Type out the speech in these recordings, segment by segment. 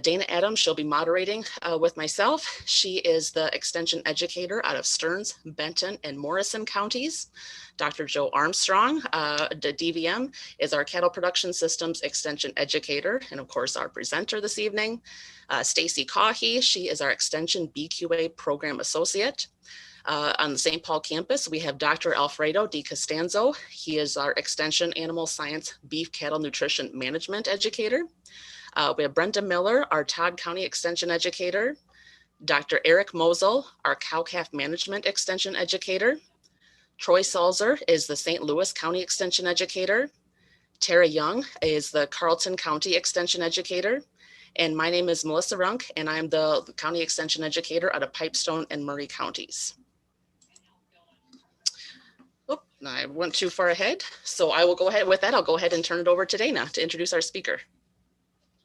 Dana Adams, she'll be moderating with myself. She is the extension educator out of Stearns, Benton, and Morrison counties. Dr. Joe Armstrong, the DVM, is our cattle production systems extension educator, and of course our presenter this evening. Stacy Cahy, she is our extension BQA program associate. On the St. Paul campus, we have Dr. Alfredo Di Costanzo. He is our extension animal science beef cattle nutrition management educator. We have Brenda Miller, our Todd County Extension Educator, Dr. Eric Mosel, our Cow-Calf Management Extension Educator, Troy Salzer is the St. Louis County Extension Educator, Tara Young is the Carlton County Extension Educator, and my name is Melissa Runk, and I'm the County Extension Educator out of Pipestone and Murray counties. Oh, I went too far ahead, so I will go ahead with that. I'll go ahead and turn it over to Dana to introduce our speaker.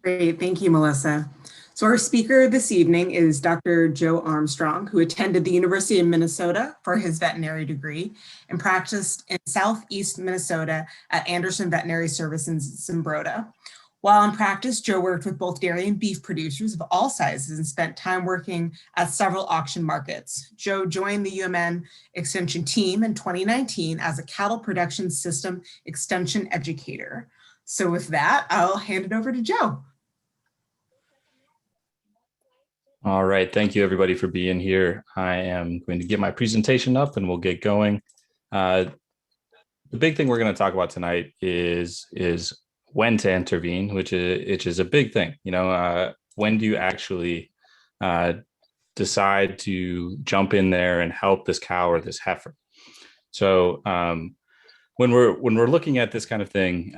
Great, thank you, Melissa. So our speaker this evening is Dr. Joe Armstrong, who attended the University of Minnesota for his veterinary degree and practiced in Southeast Minnesota at Anderson Veterinary Service in Zimbrota. While in practice, Joe worked with both dairy and beef producers of all sizes and spent time working at several auction markets. Joe joined the UMN Extension team in 2019 as a cattle production system extension educator. So with that, I'll hand it over to Joe. All right, thank you everybody for being here. I am going to get my presentation up and we'll get going. The big thing we're going to talk about tonight is when to intervene, which is a big thing. You know, when do you actually decide to jump in there and help this cow or this heifer? So when we're looking at this kind of thing,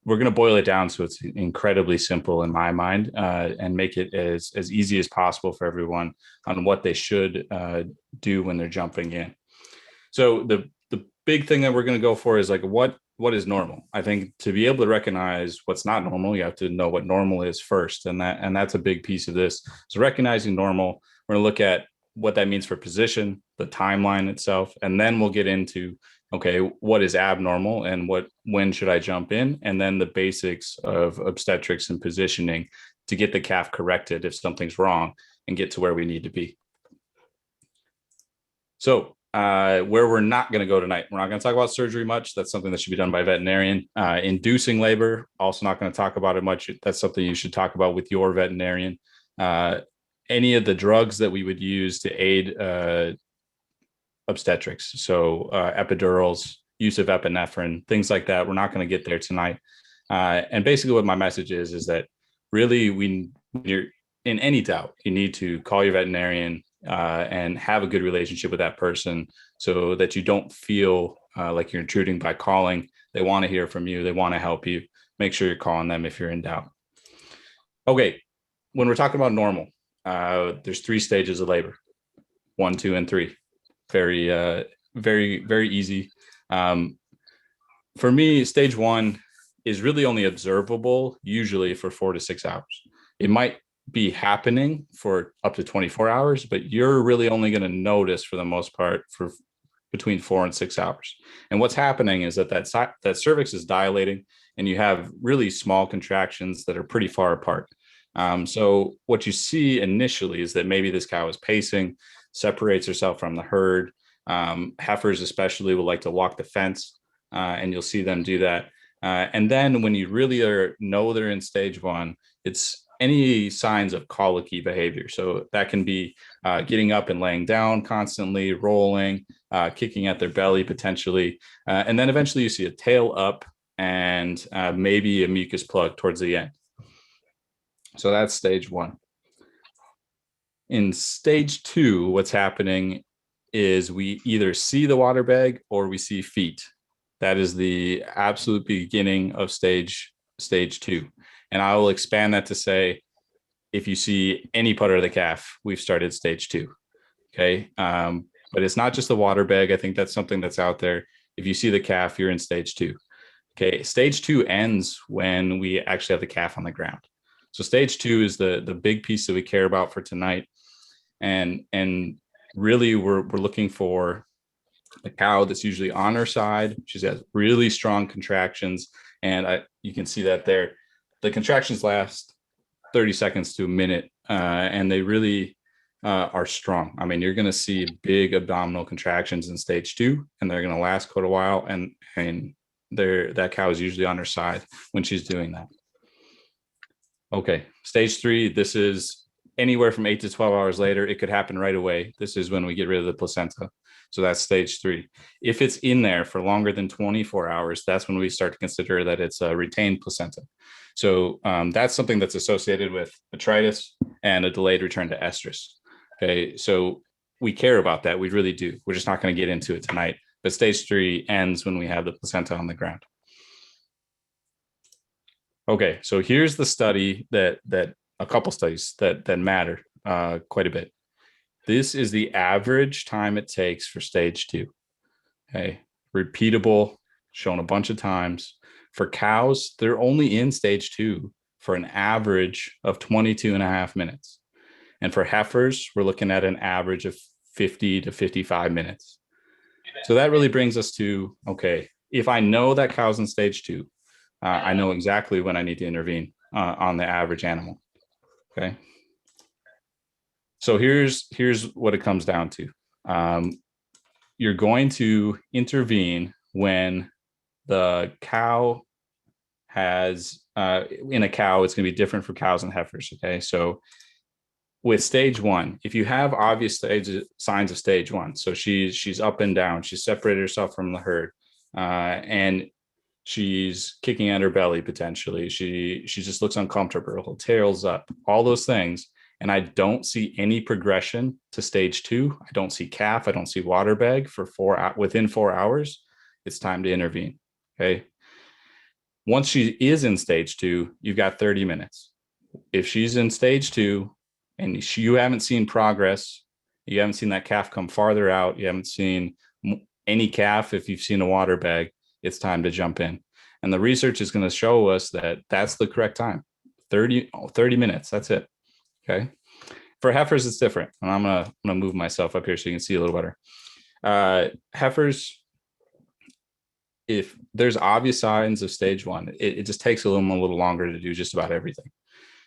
we're going to boil it down so it's incredibly simple in my mind, and make it as easy as possible for everyone on what they should do when they're jumping in. So the big thing that we're going to go for is like what is normal. I think to be able to recognize what's not normal, you have to know what normal is first, and that's a big piece of this. So recognizing normal, we're going to look at what that means for position, the timeline itself, and then we'll get into, okay, what is abnormal and when should I jump in? And then the basics of obstetrics and positioning to get the calf corrected if something's wrong and get to where we need to be. So where we're not going to go tonight, we're not going to talk about surgery much. That's something that should be done by a veterinarian. Inducing labor, also not going to talk about it much. That's something you should talk about with your veterinarian. Any of the drugs that we would use to aid obstetrics, so epidurals, use of epinephrine, things like that, we're not going to get there tonight. And basically what my message is that really when you're in any doubt, you need to call your veterinarian and have a good relationship with that person so that you don't feel like you're intruding by calling. They want to hear from you. They want to help you. Make sure you're calling them if you're in doubt. Okay, when we're talking about normal, there's 3 stages of labor, 1, 2, and 3. Very, very easy. For me, stage 1 is really only observable usually for 4 to 6 hours. It might be happening for up to 24 hours, but you're really only going to notice for the most part for between 4 and 6 hours. And what's happening is that cervix is dilating and you have really small contractions that are pretty far apart. So what you see initially is that maybe this cow is pacing, separates herself from the herd. Heifers especially will like to walk the fence, and you'll see them do that. And then when you really know they're in stage 1, it's any signs of colicky behavior. So that can be getting up and laying down constantly, rolling, kicking at their belly potentially. And then eventually you see a tail up and maybe a mucus plug towards the end. So that's stage 1. In stage 2, what's happening is we either see the water bag or we see feet. That is the absolute beginning of stage 2. And I will expand that to say, if you see any putter of the calf, we've started stage 2. Okay. But it's not just the water bag. I think that's something that's out there. If you see the calf, you're in stage 2. Okay. Stage 2 ends when we actually have the calf on the ground. So stage 2 is the big piece that we care about for tonight. And really we're looking for a cow that's usually on her side. She has really strong contractions. And you can see that there. The contractions last 30 seconds to a minute, and they really are strong. I mean, you're going to see big abdominal contractions in stage 2, and they're going to last quite a while. And that cow is usually on her side when she's doing that. Okay, stage 3, this is anywhere from 8 to 12 hours later. It could happen right away. This is when we get rid of the placenta. So that's stage 3. If it's in there for longer than 24 hours, that's when we start to consider that it's a retained placenta. So that's something that's associated with botrytis and a delayed return to estrus. Okay, so we care about that. We really do. We're just not going to get into it tonight. But stage 3 ends when we have the placenta on the ground. Okay, so here's the study that a couple studies that matter quite a bit. This is the average time it takes for stage 2. Okay, repeatable, shown a bunch of times. For cows, they're only in stage 2 for an average of 22.5 minutes. And for heifers, we're looking at an average of 50 to 55 minutes. So that really brings us to, okay, if I know that cow's in stage 2, I know exactly when I need to intervene on the average animal. Okay. So here's what it comes down to. You're going to intervene when the cow has, in a cow, it's going to be different for cows and heifers. Okay. So with stage 1, if you have obvious signs of stage 1, so she's up and down, she's separated herself from the herd, and she's kicking at her belly potentially, she just looks uncomfortable, her tail's up, all those things, and I don't see any progression to stage 2, I don't see calf, I don't see water bag for within 4 hours, it's time to intervene. Okay. Once she is in stage 2, you've got 30 minutes. If she's in stage 2 and you haven't seen progress, you haven't seen that calf come farther out, you haven't seen any calf, if you've seen a water bag, it's time to jump in. And the research is going to show us that that's the correct time. 30 minutes, that's it. Okay. For heifers, it's different. And I'm going to move myself up here so you can see a little better. Heifers, if there's obvious signs of stage 1, it just takes a little longer to do just about everything.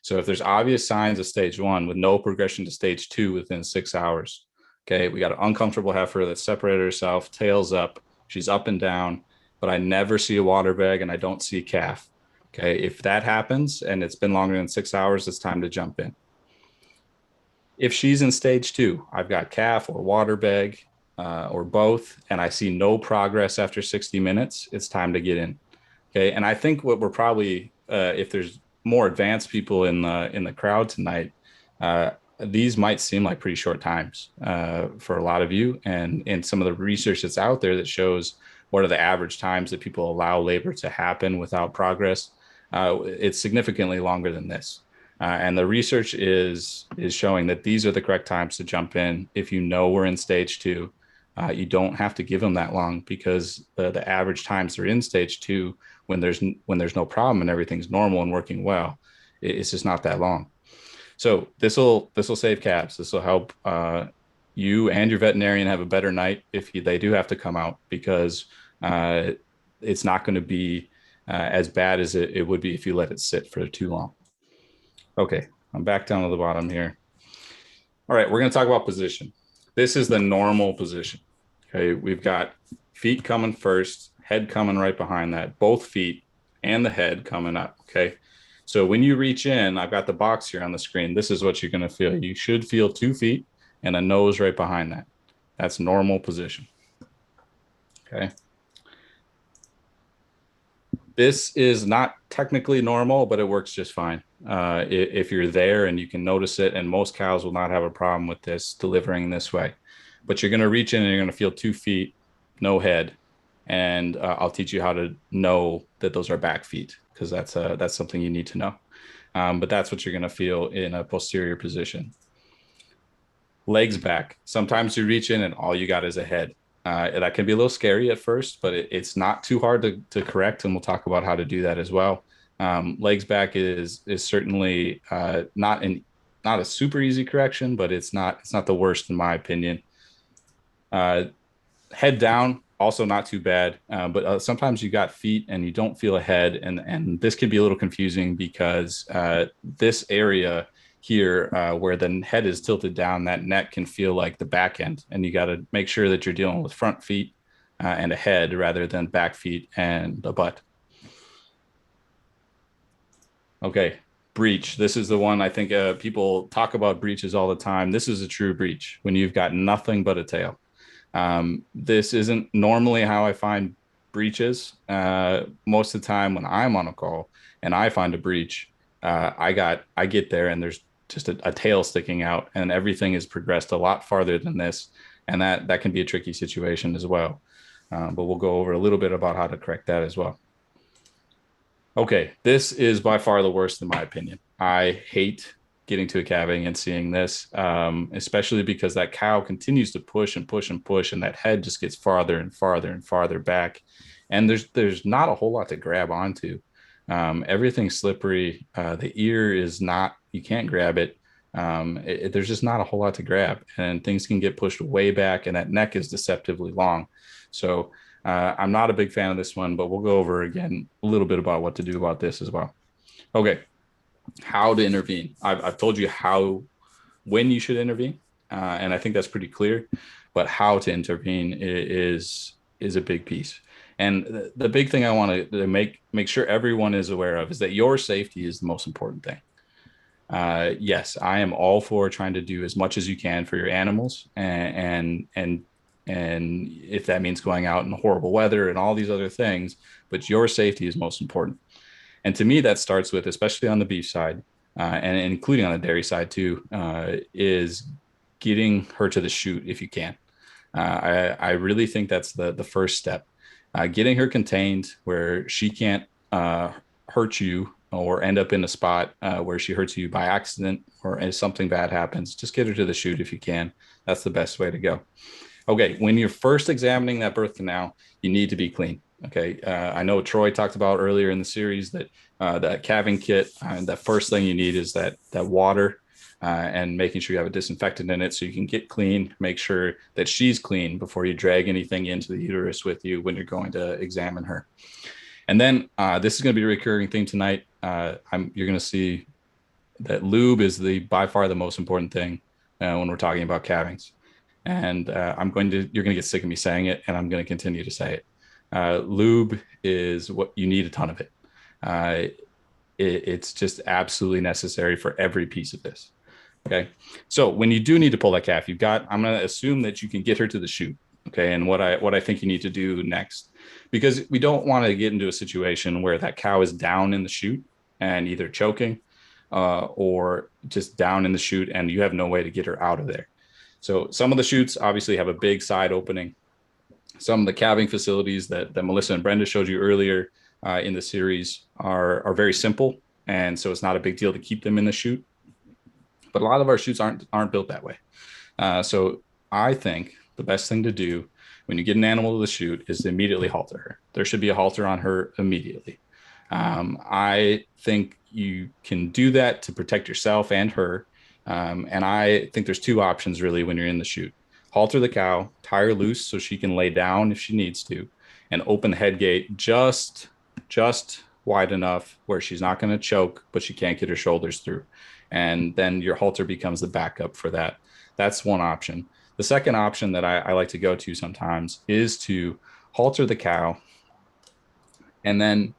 So if there's obvious signs of stage 1 with no progression to stage 2 within 6 hours, okay, we got an uncomfortable heifer that's separated herself, tails up, she's up and down, but I never see a water bag and I don't see a calf. Okay, if that happens and it's been longer than 6 hours, it's time to jump in. If she's in stage 2, I've got calf or water bag or both, and I see no progress after 60 minutes, it's time to get in. Okay, and I think what we're probably, if there's more advanced people in the crowd tonight, these might seem like pretty short times for a lot of you, and in some of the research that's out there that shows what are the average times that people allow labor to happen without progress, it's significantly longer than this. And the research is showing that these are the correct times to jump in. If you know we're in stage 2, you don't have to give them that long, because the average times they're in stage 2 when there's no problem and everything's normal and working well, it's just not that long. So this will save calves. This will help you and your veterinarian have a better night if they do have to come out, because it's not going to be as bad as it would be if you let it sit for too long. Okay, I'm back down to the bottom here. All right, we're going to talk about position. This is the normal position. Okay, we've got feet coming first, head coming right behind that, both feet and the head coming up. Okay, so when you reach in, I've got the box here on the screen. This is what you're going to feel. You should feel 2 feet and a nose right behind that. That's normal position. Okay. This is not technically normal, but it works just fine. If you're there and you can notice it, and most cows will not have a problem with this delivering this way. But you're going to reach in and you're going to feel 2 feet, no head. And I'll teach you how to know that those are back feet, because that's something you need to know. But that's what you're going to feel in a posterior position. Legs back. Sometimes you reach in and all you got is a head. That can be a little scary at first, but it's not too hard to correct, and we'll talk about how to do that as well. Legs back is certainly not a super easy correction, but it's not the worst in my opinion. Head down also not too bad. But sometimes you got feet and you don't feel a head. And this can be a little confusing because this area here where the head is tilted down, that neck can feel like the back end. And you got to make sure that you're dealing with front feet and a head rather than back feet and a butt. Okay, breech. This is the one I think people talk about breeches all the time. This is a true breech when you've got nothing but a tail. This isn't normally how I find breaches. Most of the time when I'm on a call and I find a breach, I get there and there's just a tail sticking out and everything has progressed a lot farther than this. And that can be a tricky situation as well. But we'll go over a little bit about how to correct that as well. Okay, this is by far the worst in my opinion. I hate getting to a calving and seeing this, especially because that cow continues to push and push and push, and that head just gets farther and farther and farther back. And there's not a whole lot to grab onto. Everything's slippery. The ear is not, you can't grab it. There's just not a whole lot to grab, and things can get pushed way back, and that neck is deceptively long. So I'm not a big fan of this one, but we'll go over again a little bit about what to do about this as well. Okay, how to intervene. I've told you when you should intervene, and I think that's pretty clear, but how to intervene is a big piece. And the big thing I want to make sure everyone is aware of is that your safety is the most important thing. Yes, I am all for trying to do as much as you can for your animals, and if that means going out in horrible weather and all these other things, but your safety is most important. And to me, that starts with, especially on the beef side, and including on the dairy side too, is getting her to the chute if you can. I really think that's the first step. Getting her contained where she can't hurt you or end up in a spot where she hurts you by accident, or if something bad happens, just get her to the chute if you can. That's the best way to go. Okay, when you're first examining that birth canal, you need to be clean. Okay, I know Troy talked about earlier in the series that that calving kit, and the first thing you need is that water and making sure you have a disinfectant in it so you can get clean, make sure that she's clean before you drag anything into the uterus with you when you're going to examine her. And then this is going to be a recurring thing tonight. You're going to see that lube is by far the most important thing when we're talking about calvings. And you're going to get sick of me saying it, and I'm going to continue to say it. Lube is what you need, a ton of it. It's just absolutely necessary for every piece of this. Okay. So when you do need to pull that calf, I'm going to assume that you can get her to the chute. Okay. And what I think you need to do next, because we don't want to get into a situation where that cow is down in the chute and either choking or just down in the chute and you have no way to get her out of there. So some of the chutes obviously have a big side opening. Some of the calving facilities that Melissa and Brenda showed you earlier in the series are very simple. And so it's not a big deal to keep them in the chute. But a lot of our chutes aren't built that way. So I think the best thing to do when you get an animal to the chute is to immediately halter her. There should be a halter on her immediately. I think you can do that to protect yourself and her. And I think there's two options really when you're in the chute. Halter the cow, tie her loose so she can lay down if she needs to, and open the head gate just wide enough where she's not going to choke, but she can't get her shoulders through. And then your halter becomes the backup for that. That's one option. The second option that I like to go to sometimes is to halter the cow and then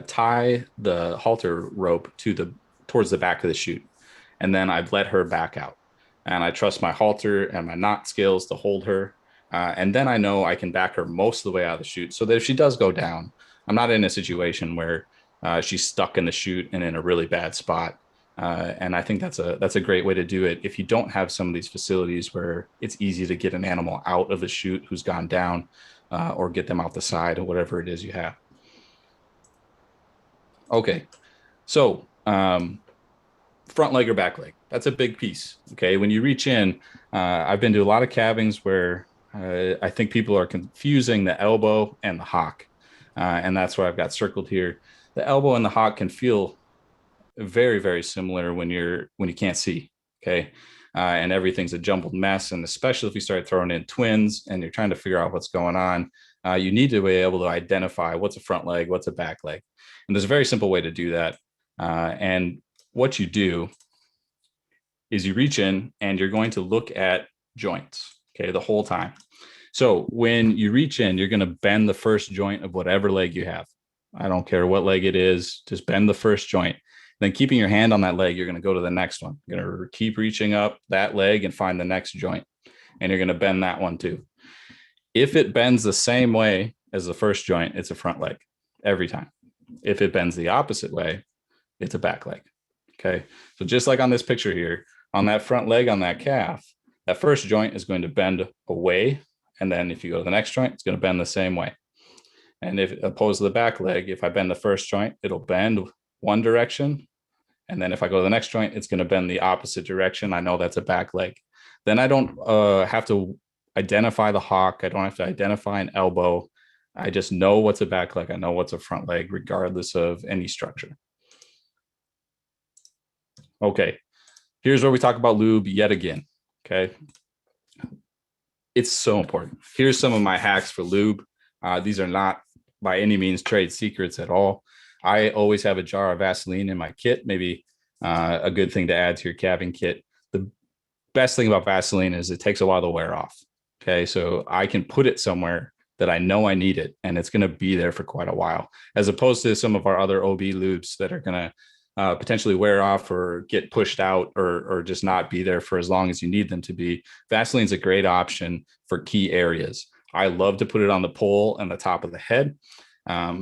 tie the halter rope towards the back of the chute. And then I'd let her back out. And I trust my halter and my knot skills to hold her. And then I know I can back her most of the way out of the chute so that if she does go down, I'm not in a situation where she's stuck in the chute and in a really bad spot. And I think that's a great way to do it if you don't have some of these facilities where it's easy to get an animal out of the chute who's gone down or get them out the side or whatever it is you have. Okay, so front leg or back leg, that's a big piece. Okay, when you reach in, I've been to a lot of calvings where I think people are confusing the elbow and the hock. And that's what I've got circled here. The elbow and the hock can feel very, very similar when you can't see. Okay. And everything's a jumbled mess. And especially if you start throwing in twins and you're trying to figure out what's going on, you need to be able to identify what's a front leg, what's a back leg. And there's a very simple way to do that. And what you do is you reach in and you're going to look at joints, okay, the whole time. So when you reach in, you're going to bend the first joint of whatever leg you have. I don't care what leg it is, just bend the first joint. Then keeping your hand on that leg, you're going to go to the next one. You're going to keep reaching up that leg and find the next joint. And you're going to bend that one too. If it bends the same way as the first joint, it's a front leg every time. If it bends the opposite way, it's a back leg. Okay. So just like on this picture here, on that front leg on that calf, that first joint is going to bend away. And then if you go to the next joint, it's going to bend the same way. And if opposed to the back leg, if I bend the first joint, it'll bend one direction. And then if I go to the next joint, it's going to bend the opposite direction. I know that's a back leg. Then I don't have to identify the hock. I don't have to identify an elbow. I just know what's a back leg. I know what's a front leg, regardless of any structure. Okay, here's where we talk about lube yet again. Okay, it's so important. Here's some of my hacks for lube. These are not by any means trade secrets at all. I always have a jar of Vaseline in my kit, maybe a good thing to add to your calving kit. The best thing about Vaseline is it takes a while to wear off. Okay, so I can put it somewhere that I know I need it, and it's going to be there for quite a while, as opposed to some of our other OB lubes that are going to potentially wear off or get pushed out or just not be there for as long as you need them to be. Vaseline's a great option for key areas. I love to put it on the pole and the top of the head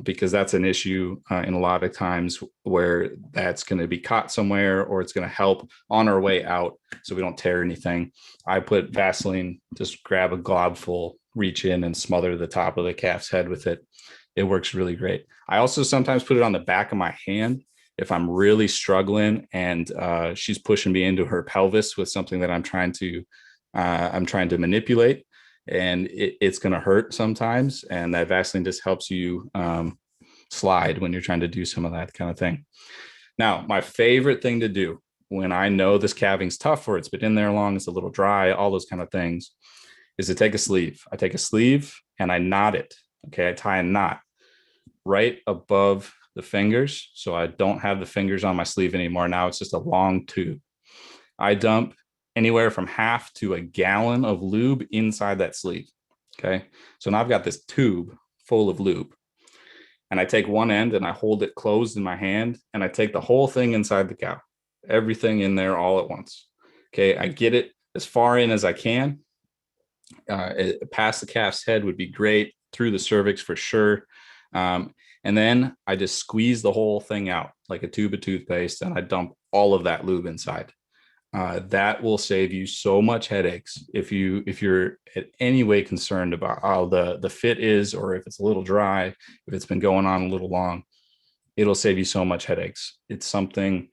because that's an issue in a lot of times where that's going to be caught somewhere, or it's going to help on our way out so we don't tear anything. I put Vaseline, just grab a glob full, reach in and smother the top of the calf's head with it. It works really great. I also sometimes put it on the back of my hand if I'm really struggling and she's pushing me into her pelvis with something that I'm trying to manipulate, and it's going to hurt sometimes. And that Vaseline just helps you slide when you're trying to do some of that kind of thing. Now, my favorite thing to do when I know this calving's tough or it's been in there long, it's a little dry, all those kind of things, is to take a sleeve. I take a sleeve and I knot it. Okay, I tie a knot right above the fingers. So I don't have the fingers on my sleeve anymore. Now it's just a long tube. I dump anywhere from half to a gallon of lube inside that sleeve. Okay, so now I've got this tube full of lube, and I take one end and I hold it closed in my hand, and I take the whole thing inside the cow, everything in there all at once. Okay, I get it as far in as I can. Past the calf's head would be great, through the cervix for sure. And then I just squeeze the whole thing out like a tube of toothpaste, and I dump all of that lube inside. That will save you so much headaches if you're in any way concerned about how the fit is, or if it's a little dry, if it's been going on a little long. It'll save you so much headaches. It's something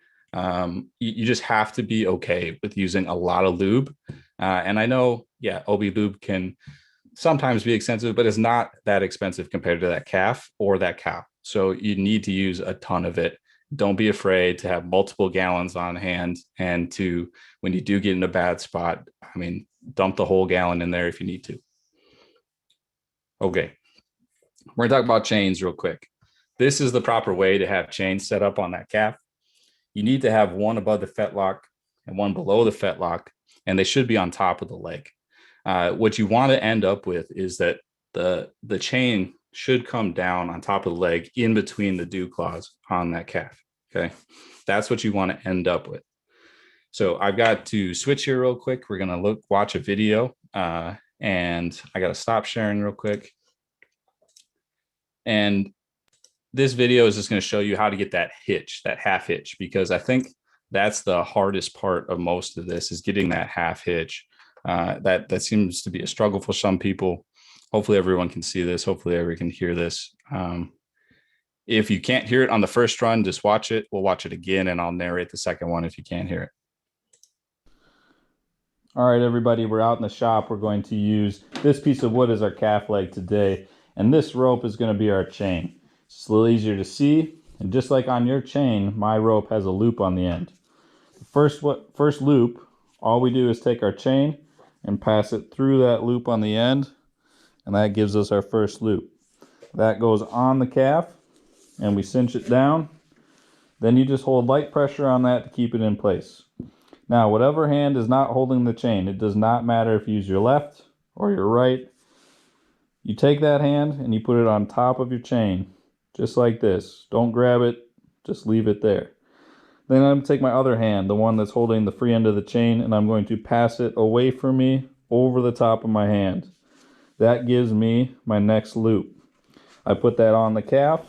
you just have to be okay with using a lot of lube. And I know, OB lube can sometimes be expensive, but it's not that expensive compared to that calf or that cow. So you need to use a ton of it. Don't be afraid to have multiple gallons on hand, and to, when you do get in a bad spot, dump the whole gallon in there if you need to. Okay, we're gonna talk about chains real quick. This is the proper way to have chains set up on that calf. You need to have one above the fetlock and one below the fetlock, and they should be on top of the leg. What you want to end up with is that the chain should come down on top of the leg in between the dew claws on that calf. Okay, that's what you want to end up with. So I've got to switch here real quick. We're going to watch a video, and I got to stop sharing real quick. And this video is just going to show you how to get that hitch, that half hitch, because I think that's the hardest part of most of this, is getting that half hitch. That seems to be a struggle for some people. Hopefully everyone can see this. Hopefully everyone can hear this. If you can't hear it on the first run, just watch it. We'll watch it again, and I'll narrate the second one if you can't hear it. All right, everybody, we're out in the shop. We're going to use this piece of wood as our calf leg today, and this rope is going to be our chain. It's a little easier to see, and just like on your chain, my rope has a loop on the end. The first loop, all we do is take our chain and pass it through that loop on the end, and that gives us our first loop. That goes on the calf, and we cinch it down. Then you just hold light pressure on that to keep it in place. Now, whatever hand is not holding the chain, it does not matter if you use your left or your right. You take that hand and you put it on top of your chain, just like this. Don't grab it, just leave it there. Then I'm going to take my other hand, the one that's holding the free end of the chain, and I'm going to pass it away from me over the top of my hand. That gives me my next loop. I put that on the calf,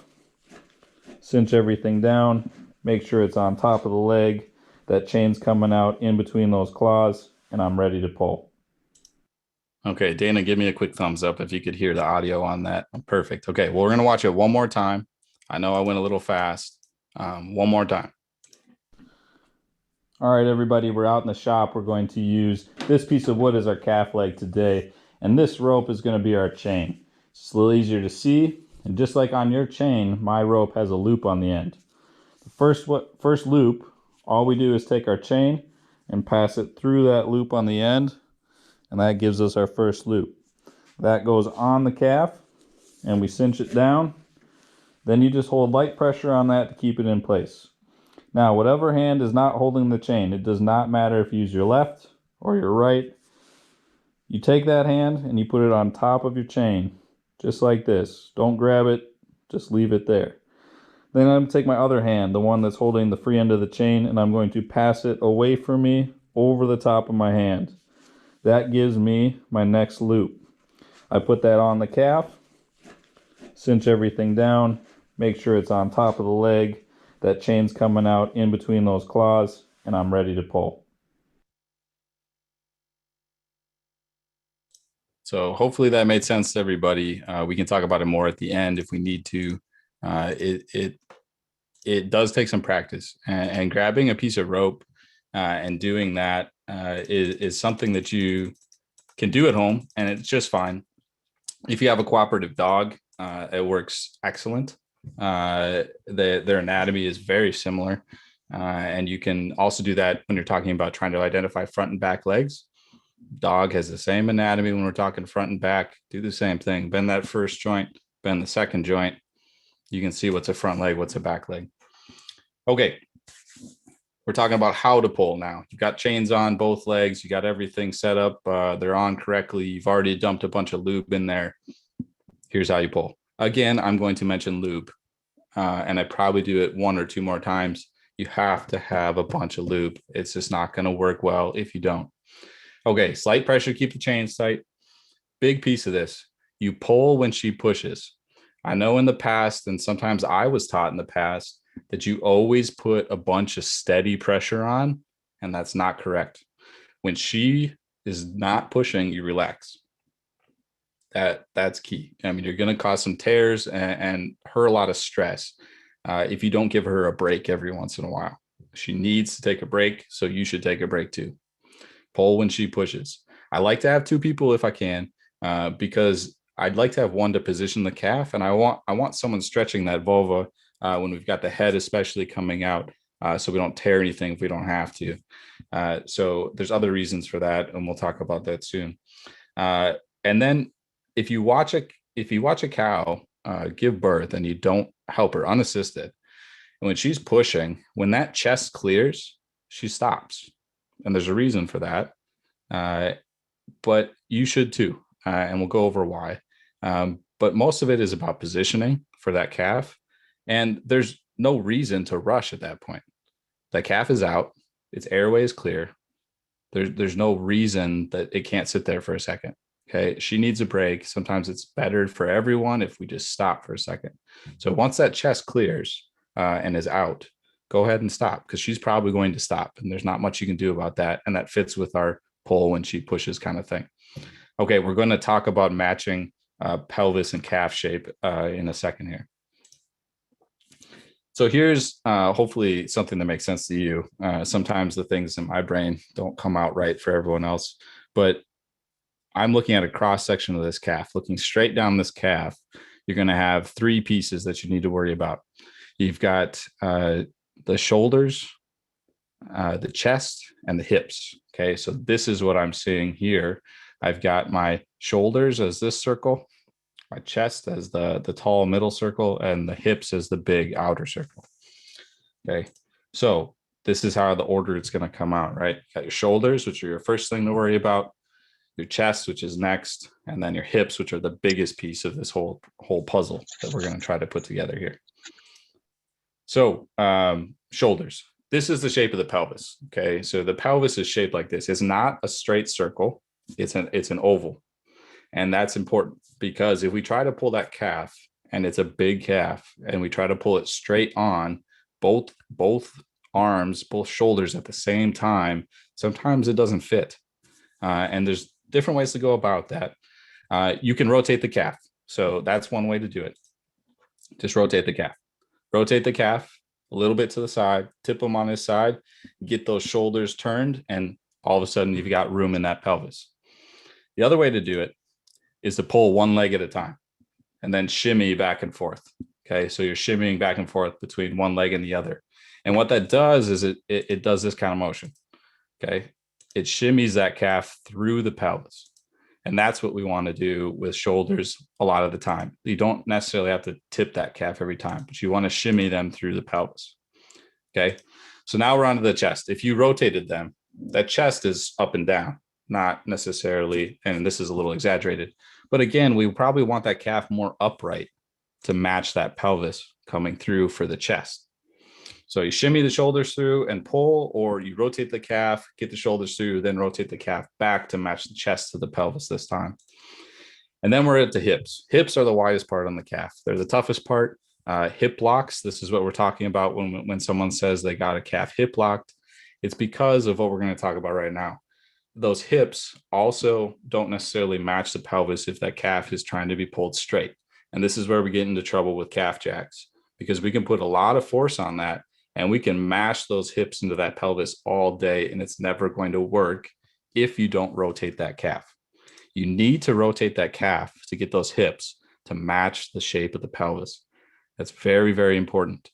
cinch everything down, make sure it's on top of the leg, that chain's coming out in between those claws, and I'm ready to pull. Okay, Dana, give me a quick thumbs up if you could hear the audio on that. Perfect. Okay, well, we're going to watch it one more time. I know I went a little fast. One more time. All right, everybody, we're out in the shop. We're going to use this piece of wood as our calf leg today, and this rope is going to be our chain. It's a little easier to see, and just like on your chain, my rope has a loop on the end. The first loop, all we do is take our chain and pass it through that loop on the end, and that gives us our first loop. That goes on the calf, and we cinch it down. Then you just hold light pressure on that to keep it in place. Now, whatever hand is not holding the chain, it does not matter if you use your left or your right. You take that hand and you put it on top of your chain, just like this. Don't grab it, just leave it there. Then I'm going to take my other hand, the one that's holding the free end of the chain, and I'm going to pass it away from me over the top of my hand. That gives me my next loop. I put that on the calf, cinch everything down, make sure it's on top of the leg, that chain's coming out in between those claws, and I'm ready to pull. So hopefully that made sense to everybody. We can talk about it more at the end if we need to. It does take some practice, and grabbing a piece of rope and doing that is something that you can do at home, and it's just fine. If you have a cooperative dog, it works excellent. Their anatomy is very similar, and you can also do that when you're talking about trying to identify front and back legs. Dog has the same anatomy when we're talking front and back. Do the same thing. Bend that first joint, bend the second joint. You can see what's a front leg, what's a back leg. Okay, we're talking about how to pull now. You've got chains on both legs. You got everything set up. They're on correctly. You've already dumped a bunch of lube in there. Here's how you pull. Again, I'm going to mention lube, and I probably do it one or two more times. You have to have a bunch of lube. It's just not going to work well if you don't. Okay, slight pressure, keep the chains tight. Big piece of this. You pull when she pushes. I know in the past, and sometimes I was taught in the past, that you always put a bunch of steady pressure on, and that's not correct. When she is not pushing, you relax. That's key. I mean, you're going to cause some tears and her a lot of stress if you don't give her a break every once in a while. She needs to take a break, so you should take a break too. Pull when she pushes. I like to have two people if I can, because I'd like to have one to position the calf, and I want someone stretching that vulva when we've got the head especially coming out, so we don't tear anything if we don't have to. So there's other reasons for that, and we'll talk about that soon. And then if you watch a cow give birth and you don't help her unassisted, and when she's pushing, when that chest clears, she stops. And there's a reason for that. But you should too. And we'll go over why. But most of it is about positioning for that calf. And there's no reason to rush at that point. The calf is out, its airway is clear. There's no reason that it can't sit there for a second. Okay, she needs a break. Sometimes it's better for everyone if we just stop for a second. So once that chest clears and is out, go ahead and stop, because she's probably going to stop, and there's not much you can do about that. And that fits with our pull when she pushes kind of thing. Okay, we're going to talk about matching pelvis and calf shape in a second here. So here's hopefully something that makes sense to you. Sometimes the things in my brain don't come out right for everyone else, but I'm looking at a cross section of this calf. Looking straight down this calf, you're going to have three pieces that you need to worry about. You've got the shoulders, the chest, and the hips. Okay, so this is what I'm seeing here. I've got my shoulders as this circle, my chest as the tall middle circle, and the hips as the big outer circle. Okay, so this is how the order it's going to come out, right? You got your shoulders, which are your first thing to worry about, your chest, which is next, and then your hips, which are the biggest piece of this whole puzzle that we're going to try to put together here. So shoulders. This is the shape of the pelvis. Okay, so the pelvis is shaped like this. It's not a straight circle. It's an oval, and that's important because if we try to pull that calf, and it's a big calf, and we try to pull it straight on both arms, both shoulders at the same time, sometimes it doesn't fit. And there's different ways to go about that. You can rotate the calf. So that's one way to do it. Just rotate the calf. Rotate the calf a little bit to the side, tip him on his side, get those shoulders turned, and all of a sudden you've got room in that pelvis. The other way to do it is to pull one leg at a time and then shimmy back and forth. Okay, so you're shimmying back and forth between one leg and the other. And what that does is it does this kind of motion. Okay, it shimmies that calf through the pelvis. And that's what we want to do with shoulders a lot of the time. You don't necessarily have to tip that calf every time, but you want to shimmy them through the pelvis. Okay, so now we're on to the chest. If you rotated them, that chest is up and down, not necessarily, and this is a little exaggerated, but again, we probably want that calf more upright to match that pelvis coming through for the chest. So you shimmy the shoulders through and pull, or you rotate the calf, get the shoulders through, then rotate the calf back to match the chest to the pelvis this time. And then we're at the hips. Hips are the widest part on the calf. They're the toughest part. Hip locks, this is what we're talking about when someone says they got a calf hip locked. It's because of what we're going to talk about right now. Those hips also don't necessarily match the pelvis if that calf is trying to be pulled straight. And this is where we get into trouble with calf jacks, because we can put a lot of force on that and we can mash those hips into that pelvis all day, and it's never going to work if you don't rotate that calf. You need to rotate that calf to get those hips to match the shape of the pelvis. That's very, very important.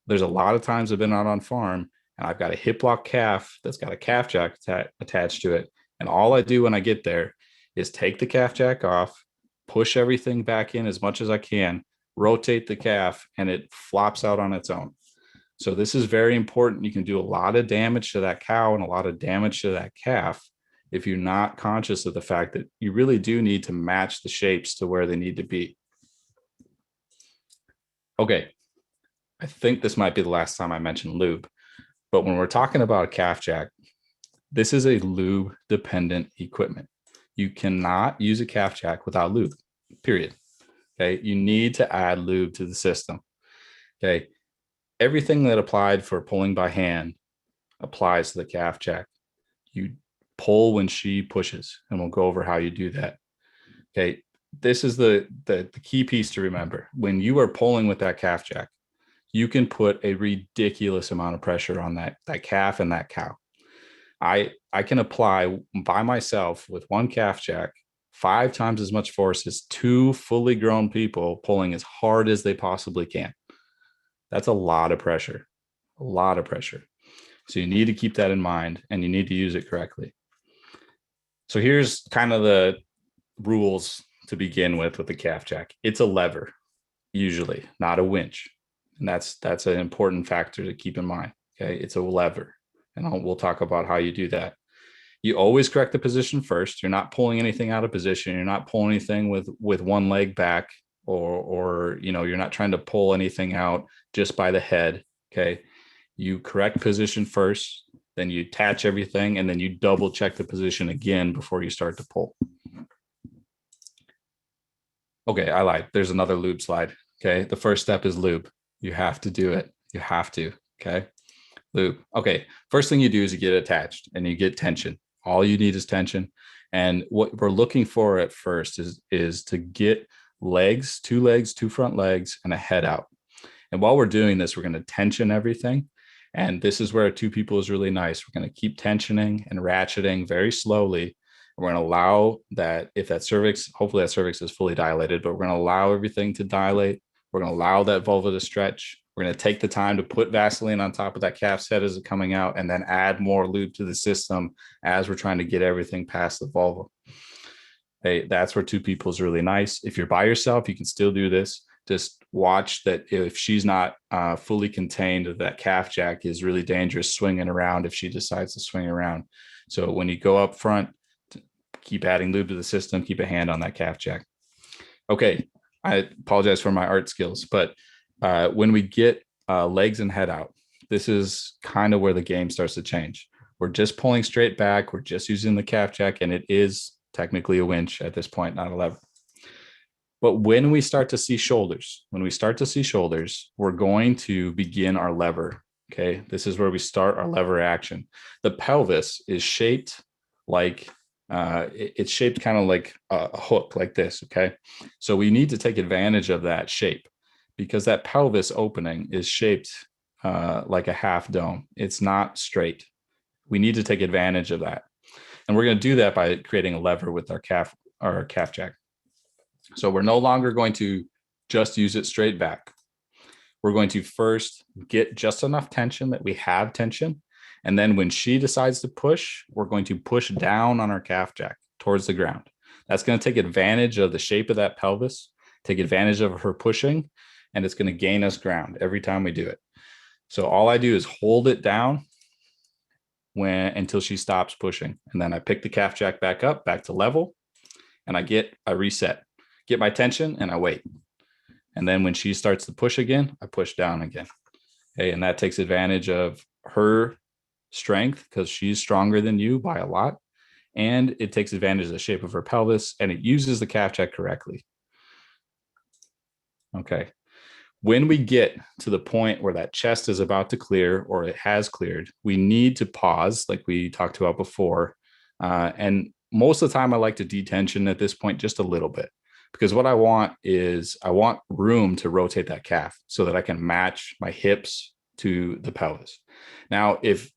There's a lot of times I've been out on farm and I've got a hip lock calf that's got a calf jack attached to it. And all I do when I get there is take the calf jack off, push everything back in as much as I can, rotate the calf, and it flops out on its own. So this is very important. You can do a lot of damage to that cow and a lot of damage to that calf if you're not conscious of the fact that you really do need to match the shapes to where they need to be. Okay, I think this might be the last time I mention lube, but when we're talking about a calf jack, this is a lube dependent equipment. You cannot use a calf jack without lube, period. Okay, you need to add lube to the system. Okay, everything that applied for pulling by hand applies to the calf jack. You pull when she pushes, and we'll go over how you do that. Okay, this is the key piece to remember. When you are pulling with that calf jack, you can put a ridiculous amount of pressure on that calf and that cow. I can apply by myself with one calf jack 5 times as much force as 2 fully grown people pulling as hard as they possibly can. That's a lot of pressure, a lot of pressure. So you need to keep that in mind, and you need to use it correctly. So here's kind of the rules to begin with the calf jack. It's a lever, usually, not a winch. And that's an important factor to keep in mind. Okay, it's a lever, and we'll talk about how you do that. You always correct the position first. You're not pulling anything out of position. You're not pulling anything with one leg back, or you're not trying to pull anything out just by the head. Okay, you correct position first, then you attach everything, and then you double check the position again before you start to pull. Okay, I lied. There's another lube slide. Okay, the first step is lube. You have to do it. You have to. Okay, lube. Okay, first thing you do is you get attached and you get tension. All you need is tension. And what we're looking for at first is to get legs, 2 front legs, and a head out. And while we're doing this, we're going to tension everything. And this is where 2 people is really nice. We're going to keep tensioning and ratcheting very slowly. We're going to allow that, if that cervix, hopefully that cervix is fully dilated, but we're going to allow everything to dilate. We're going to allow that vulva to stretch. We're going to take the time to put Vaseline on top of that calf's head as it's coming out, and then add more lube to the system as we're trying to get everything past the vulva. Hey, that's where 2 people is really nice. If you're by yourself, you can still do this. Just watch that if she's not fully contained, that calf jack is really dangerous swinging around if she decides to swing around. So when you go up front, keep adding lube to the system, keep a hand on that calf jack. Okay, I apologize for my art skills, but when we get legs and head out, this is kind of where the game starts to change. We're just pulling straight back. We're just using the calf jack, and it is technically a winch at this point, not a lever. But when we start to see shoulders, we're going to begin our lever. Okay, this is where we start our lever action. The pelvis is shaped like it's shaped kind of like a hook like this. Okay, so we need to take advantage of that shape because that pelvis opening is shaped like a half dome. It's not straight. We need to take advantage of that. And we're going to do that by creating a lever with our calf jack. So we're no longer going to just use it straight back. We're going to first get just enough tension that we have tension. And then when she decides to push, we're going to push down on our calf jack towards the ground. That's going to take advantage of the shape of that pelvis, take advantage of her pushing, and it's going to gain us ground every time we do it. So all I do is hold it down until she stops pushing. And then I pick the calf jack back up, back to level, and I reset, get my tension, and I wait. And then when she starts to push again, I push down again. Okay, and that takes advantage of her strength because she's stronger than you by a lot. And it takes advantage of the shape of her pelvis, and it uses the calf jack correctly. Okay. When we get to the point where that chest is about to clear or it has cleared, we need to pause like we talked about before. And most of the time I like to detension at this point just a little bit because what I want room to rotate that calf so that I can match my hips to the pelvis. Now, if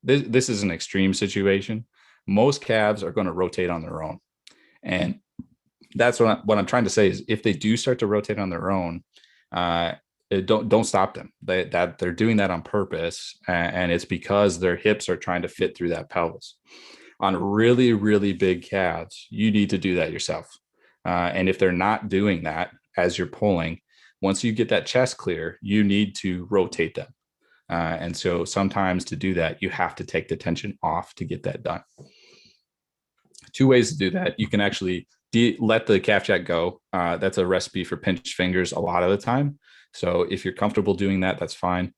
this is an extreme situation, most calves are going to rotate on their own. And that's what I'm trying to say is if they do start to rotate on their own, don't stop them. They're doing that on purpose, and it's because their hips are trying to fit through that pelvis. On really, really big calves, you need to do that yourself. And if they're not doing that as you're pulling, once you get that chest clear, you need to rotate them. And so sometimes to do that, you have to take the tension off to get that done. 2 ways to do that. You can actually let the calf jack go. That's a recipe for pinched fingers a lot of the time. So if you're comfortable doing that, that's fine.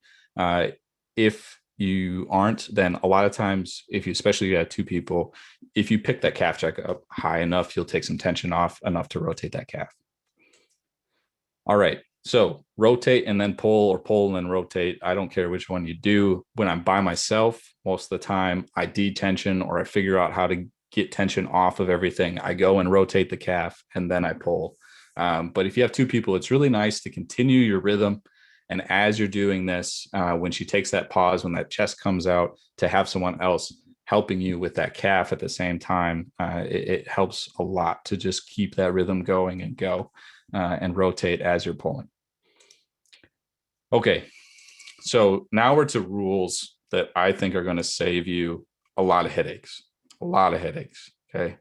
If you aren't, then a lot of times, especially if you have 2 people, if you pick that calf jack up high enough, you'll take some tension off enough to rotate that calf. All right. So rotate and then pull, or pull and then rotate. I don't care which one you do. When I'm by myself, most of the time I detension or I figure out how to get tension off of everything. I go and rotate the calf and then I pull. But if you have 2 people, it's really nice to continue your rhythm. And as you're doing this, when she takes that pause, when that chest comes out, to have someone else helping you with that calf at the same time, it helps a lot to just keep that rhythm going and go and rotate as you're pulling. Okay, so now we're to rules that I think are going to save you a lot of headaches. Okay,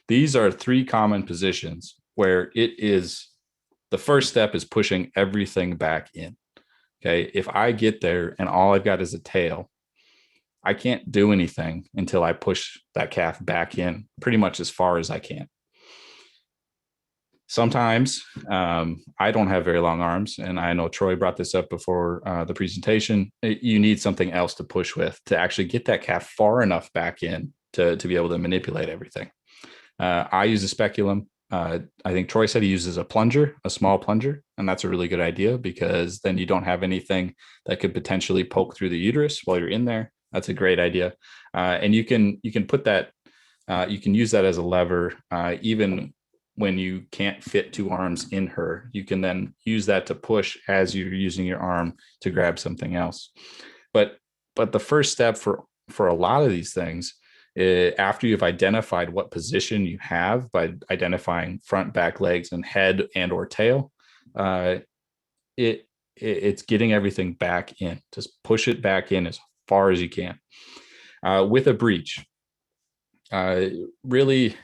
these are 3 common positions where the first step is pushing everything back in. Okay, if I get there and all I've got is a tail, I can't do anything until I push that calf back in pretty much as far as I can. Sometimes I don't have very long arms, and I know Troy brought this up before the presentation. You need something else to push with to actually get that calf far enough back in to be able to manipulate everything. I use a speculum. I think Troy said he uses a small plunger, and that's a really good idea because then you don't have anything that could potentially poke through the uterus while you're in there. That's a great idea. And you can put that, you can use that as a lever, even when you can't fit 2 arms in her. You can then use that to push as you're using your arm to grab something else. But the first step for a lot of these things, after you've identified what position you have by identifying front, back legs, and head and or tail, it's getting everything back in. Just push it back in as far as you can. With a breech, really,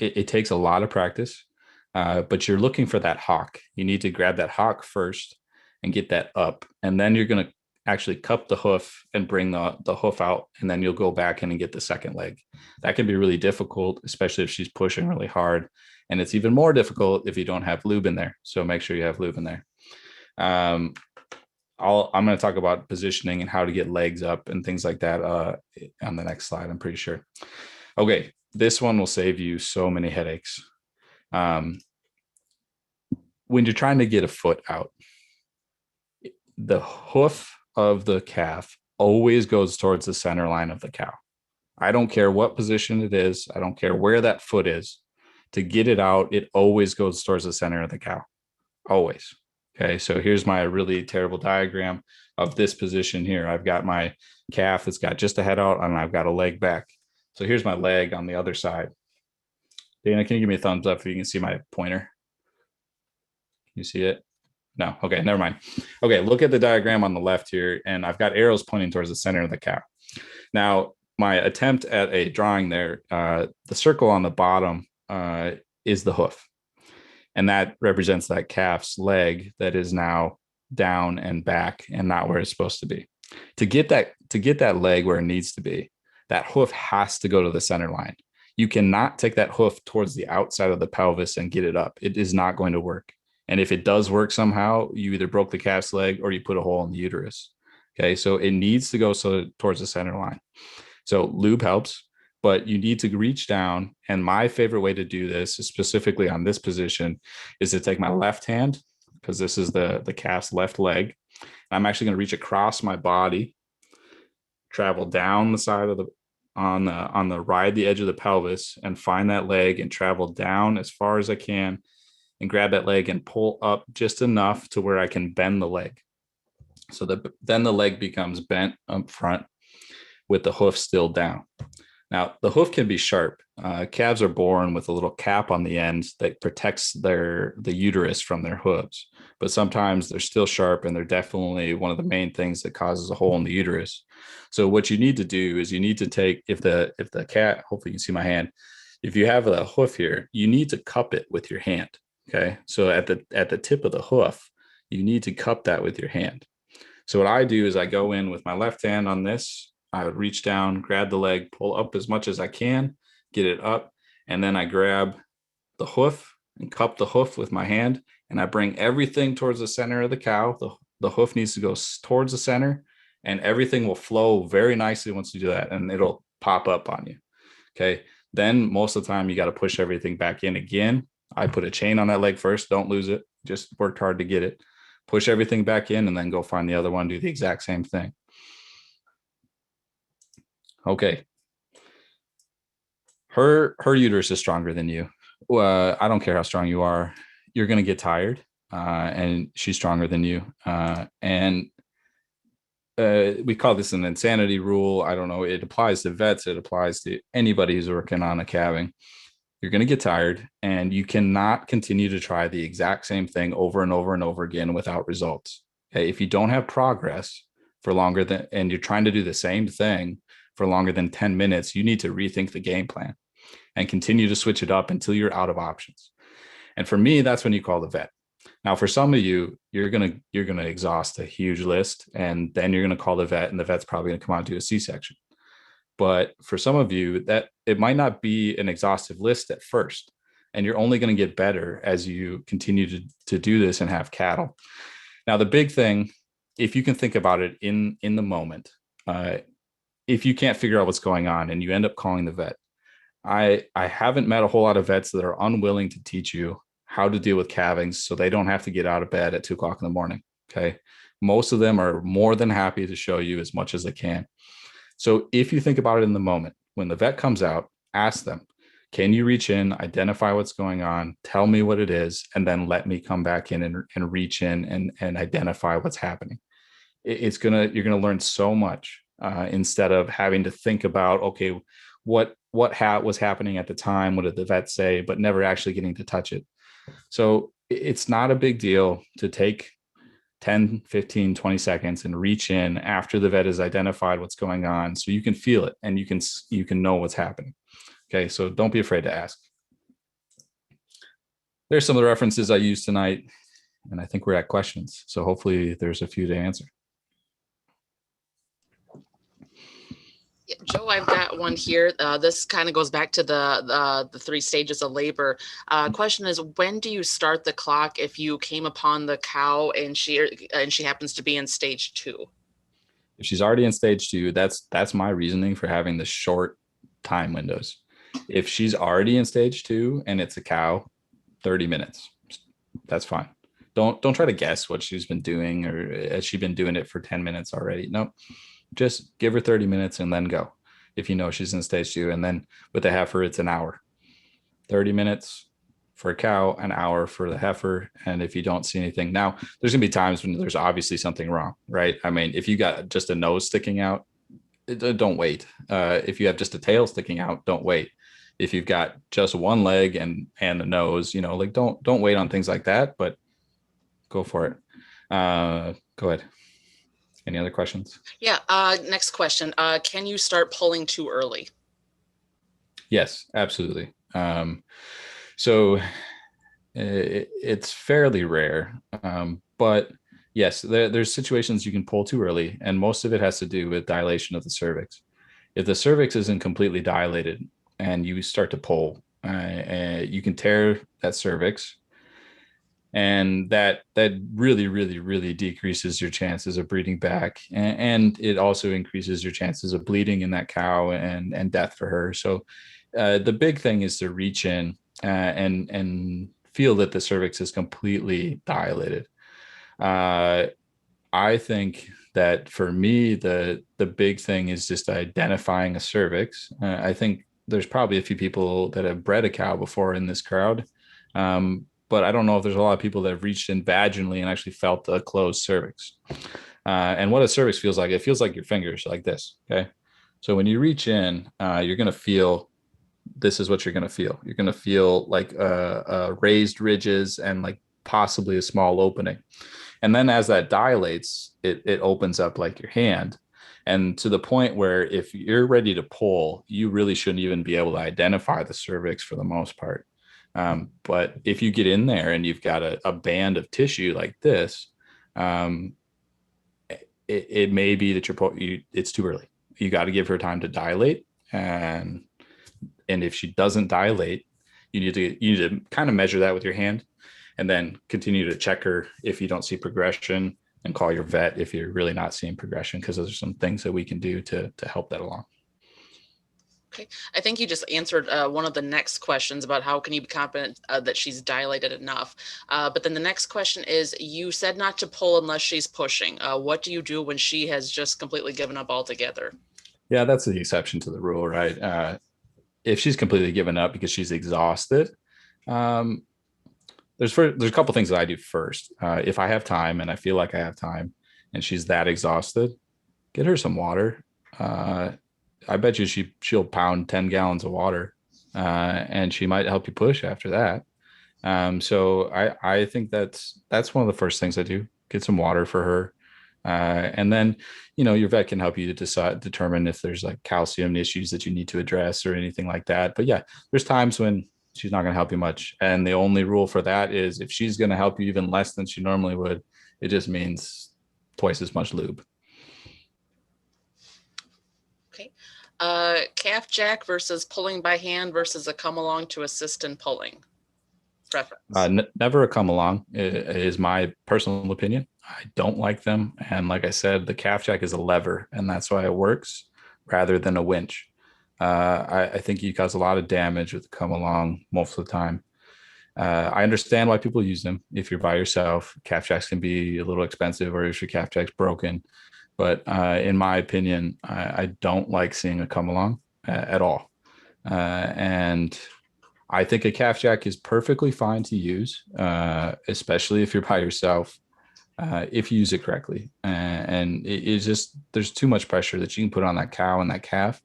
it takes a lot of practice, but you're looking for that hock. You need to grab that hock first and get that up. And then you're going to actually cup the hoof and bring the hoof out. And then you'll go back in and get the second leg. That can be really difficult, especially if she's pushing really hard. And it's even more difficult if you don't have lube in there. So make sure you have lube in there. I'm going to talk about positioning and how to get legs up and things like that on the next slide, I'm pretty sure. Okay, this one will save you so many headaches. When you're trying to get a foot out, the hoof of the calf always goes towards the center line of the cow. I don't care what position it is. I don't care where that foot is. To get it out, it always goes towards the center of the cow. Always. Okay, so here's my really terrible diagram of this position here. I've got my calf that's got just a head out, and I've got a leg back. So here's my leg on the other side. Dana, can you give me a thumbs up if you can see my pointer? Can you see it? No. Okay, never mind. Okay, look at the diagram on the left here, and I've got arrows pointing towards the center of the cow. Now, my attempt at a drawing there, the circle on the bottom is the hoof. And that represents that calf's leg that is now down and back and not where it's supposed to be. To get that leg where it needs to be, that hoof has to go to the center line. You cannot take that hoof towards the outside of the pelvis and get it up. It is not going to work. And if it does work somehow, you either broke the calf's leg or you put a hole in the uterus. Okay, so it needs to go towards the center line. So lube helps, but you need to reach down. And my favorite way to do this, specifically on this position, is to take my left hand, because this is the calf's left leg. I'm actually going to reach across my body, travel down the side of the on the edge of the pelvis, and find that leg and travel down as far as I can and grab that leg and pull up just enough to where I can bend the leg. So then the leg becomes bent up front with the hoof still down. Now, the hoof can be sharp. Calves are born with a little cap on the end that protects the uterus from their hooves. But sometimes they're still sharp, and they're definitely one of the main things that causes a hole in the uterus. So what you need to do is you need to take, if the cat, hopefully you can see my hand, if you have a hoof here, you need to cup it with your hand. Okay, so at the tip of the hoof, you need to cup that with your hand. So what I do is I go in with my left hand on this. I would reach down, grab the leg, pull up as much as I can, get it up, and then I grab the hoof and cup the hoof with my hand, and I bring everything towards the center of the cow. The hoof needs to go towards the center, and everything will flow very nicely once you do that, and it'll pop up on you. Okay, then most of the time you got to push everything back in again. I put a chain on that leg first. Don't lose it. Just worked hard to get it. Push everything back in, and then go find the other one. Do the exact same thing. Okay. Her uterus is stronger than you. I don't care how strong you are. You're going to get tired, and she's stronger than you. We call this an insanity rule. I don't know. It applies to vets. It applies to anybody who's working on a calving. You're going to get tired, and you cannot continue to try the exact same thing over and over and over again without results. Okay? If you don't have progress for longer than, and you're trying to do the same thing for longer than 10 minutes, you need to rethink the game plan and continue to switch it up until you're out of options. And for me, that's when you call the vet. Now, for some of you, you're going to exhaust a huge list, and then you're going to call the vet, and the vet's probably going to come out and do a C-section. But for some of you, that it might not be an exhaustive list at first, and you're only going to get better as you continue to do this and have cattle. Now, the big thing, if you can think about it in the moment, if you can't figure out what's going on and you end up calling the vet, I haven't met a whole lot of vets that are unwilling to teach you how to deal with calvings so they don't have to get out of bed at 2 o'clock in the morning. Okay. Most of them are more than happy to show you as much as they can. So if you think about it in the moment, when the vet comes out, ask them, can you reach in, identify what's going on, tell me what it is, and then let me come back in and reach in and identify what's happening. You're going to learn so much instead of having to think about, okay, what was happening at the time? What did the vet say? But never actually getting to touch it. So it's not a big deal to take 10, 15, 20 seconds and reach in after the vet has identified what's going on so you can feel it and you can know what's happening. Okay, so don't be afraid to ask. there's some of the references I used tonight, and I think we're at questions. So hopefully there's a few to answer. Yeah, Joe, I've got one here. This kind of goes back to the 3 stages of labor. Question is, when do you start the clock if you came upon the cow and she happens to be in stage 2? If she's already in stage 2, that's my reasoning for having the short time windows. If she's already in stage 2 and it's a cow, 30 minutes, that's fine. Don't try to guess what she's been doing, or has she been doing it for 10 minutes already? No, just give her 30 minutes and then go. If you know she's in stage 2, and then with the heifer, it's an hour, 30 minutes for a cow, an hour for the heifer. And if you don't see anything, now there's gonna be times when there's obviously something wrong, right? I mean, if you got just a nose sticking out, don't wait. If you have just a tail sticking out, don't wait. If you've got just one leg and the nose, like don't wait on things like that, but go for it. Go ahead. Any other questions? Yeah. Next question. Can you start pulling too early? Yes, absolutely. So it's fairly rare, but yes, there's situations you can pull too early, and most of it has to do with dilation of the cervix. If the cervix isn't completely dilated and you start to pull, you can tear that cervix, and that really, really, really decreases your chances of breeding back, and it also increases your chances of bleeding in that cow and death for her. So the big thing is to reach in and feel that the cervix is completely dilated. I think that for me, the big thing is just identifying a cervix. I think there's probably a few people that have bred a cow before in this crowd. But I don't know if there's a lot of people that have reached in vaginally and actually felt a closed cervix. And what a cervix feels like, it feels like your fingers like this. Okay. So when you reach in, you're going to feel, this is what you're going to feel. You're going to feel like raised ridges and like possibly a small opening. And then as that dilates, it opens up like your hand. And to the point where if you're ready to pull, you really shouldn't even be able to identify the cervix for the most part. But if you get in there and you've got a band of tissue like this, it may be that it's too early. You got to give her time to dilate. And if she doesn't dilate, you need to kind of measure that with your hand, and then continue to check her if you don't see progression, and call your vet if you're really not seeing progression, because those are some things that we can do to help that along. Okay, I think you just answered one of the next questions about how can you be confident that she's dilated enough. But then the next question is, you said not to pull unless she's pushing. What do you do when she has just completely given up altogether? Yeah, that's the exception to the rule, right? If she's completely given up because she's exhausted, there's a couple things that I do first. If I have time and I feel like I have time and she's that exhausted, get her some water. I bet you she'll pound 10 gallons of water, and she might help you push after that. So I think that's one of the first things I do. Get some water for her. And then, your vet can help you to determine if there's like calcium issues that you need to address or anything like that. But yeah, there's times when she's not going to help you much. And the only rule for that is if she's going to help you even less than she normally would, it just means twice as much lube. Okay. Calf jack versus pulling by hand versus a come along to assist in pulling. Preference. Never a come along is my personal opinion. I don't like them. And like I said, the calf jack is a lever, and that's why it works rather than a winch. I think you cause a lot of damage with the come along most of the time. I understand why people use them. If you're by yourself, calf jacks can be a little expensive, or if your calf jack's broken. But in my opinion, I don't like seeing a come along at all. And I think a calf jack is perfectly fine to use, especially if you're by yourself, if you use it correctly. And it's just, there's too much pressure that you can put on that cow and that calf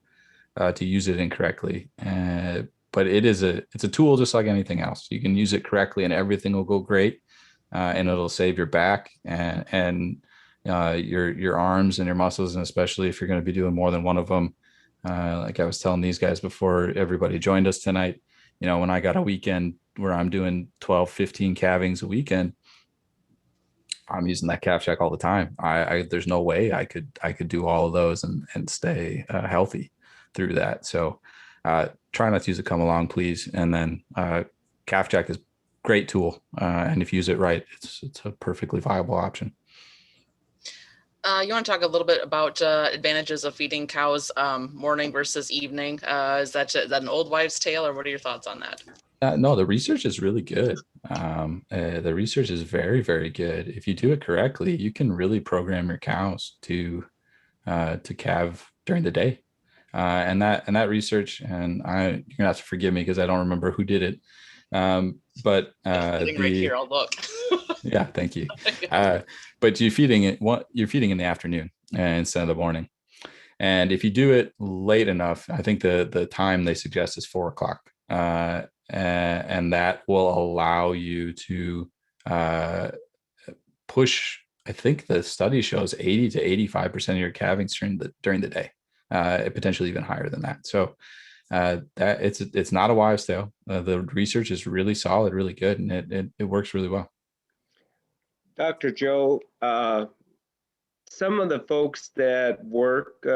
to use it incorrectly. But it's a tool just like anything else. You can use it correctly and everything will go great, and it'll save your back and your arms and your muscles. And especially if you're going to be doing more than one of them, like I was telling these guys before everybody joined us tonight, when I got a weekend where I'm doing 12, 15 calvings a weekend, I'm using that calf jack all the time. There's no way I could do all of those and stay healthy through that. So try not to use a come along, please. And then calf jack is a great tool. And if you use it right, it's a perfectly viable option. You want to talk a little bit about advantages of feeding cows morning versus evening? Is that an old wives' tale, or what are your thoughts on that? No, the research is really good. The research is very, very good. If you do it correctly, you can really program your cows to calve during the day. And that research, and you're gonna have to forgive me because I don't remember who did it. But sitting right here, I'll look. Yeah, thank you. But you're feeding in the afternoon instead of the morning. And if you do it late enough, I think the time they suggest is 4 o'clock. And that will allow you to push. I think the study shows 80 to 85% of your calvings during the day, potentially even higher than that. So that it's not a wives' tale. The research is really solid, really good, and it works really well. Dr. Joe, some of the folks that work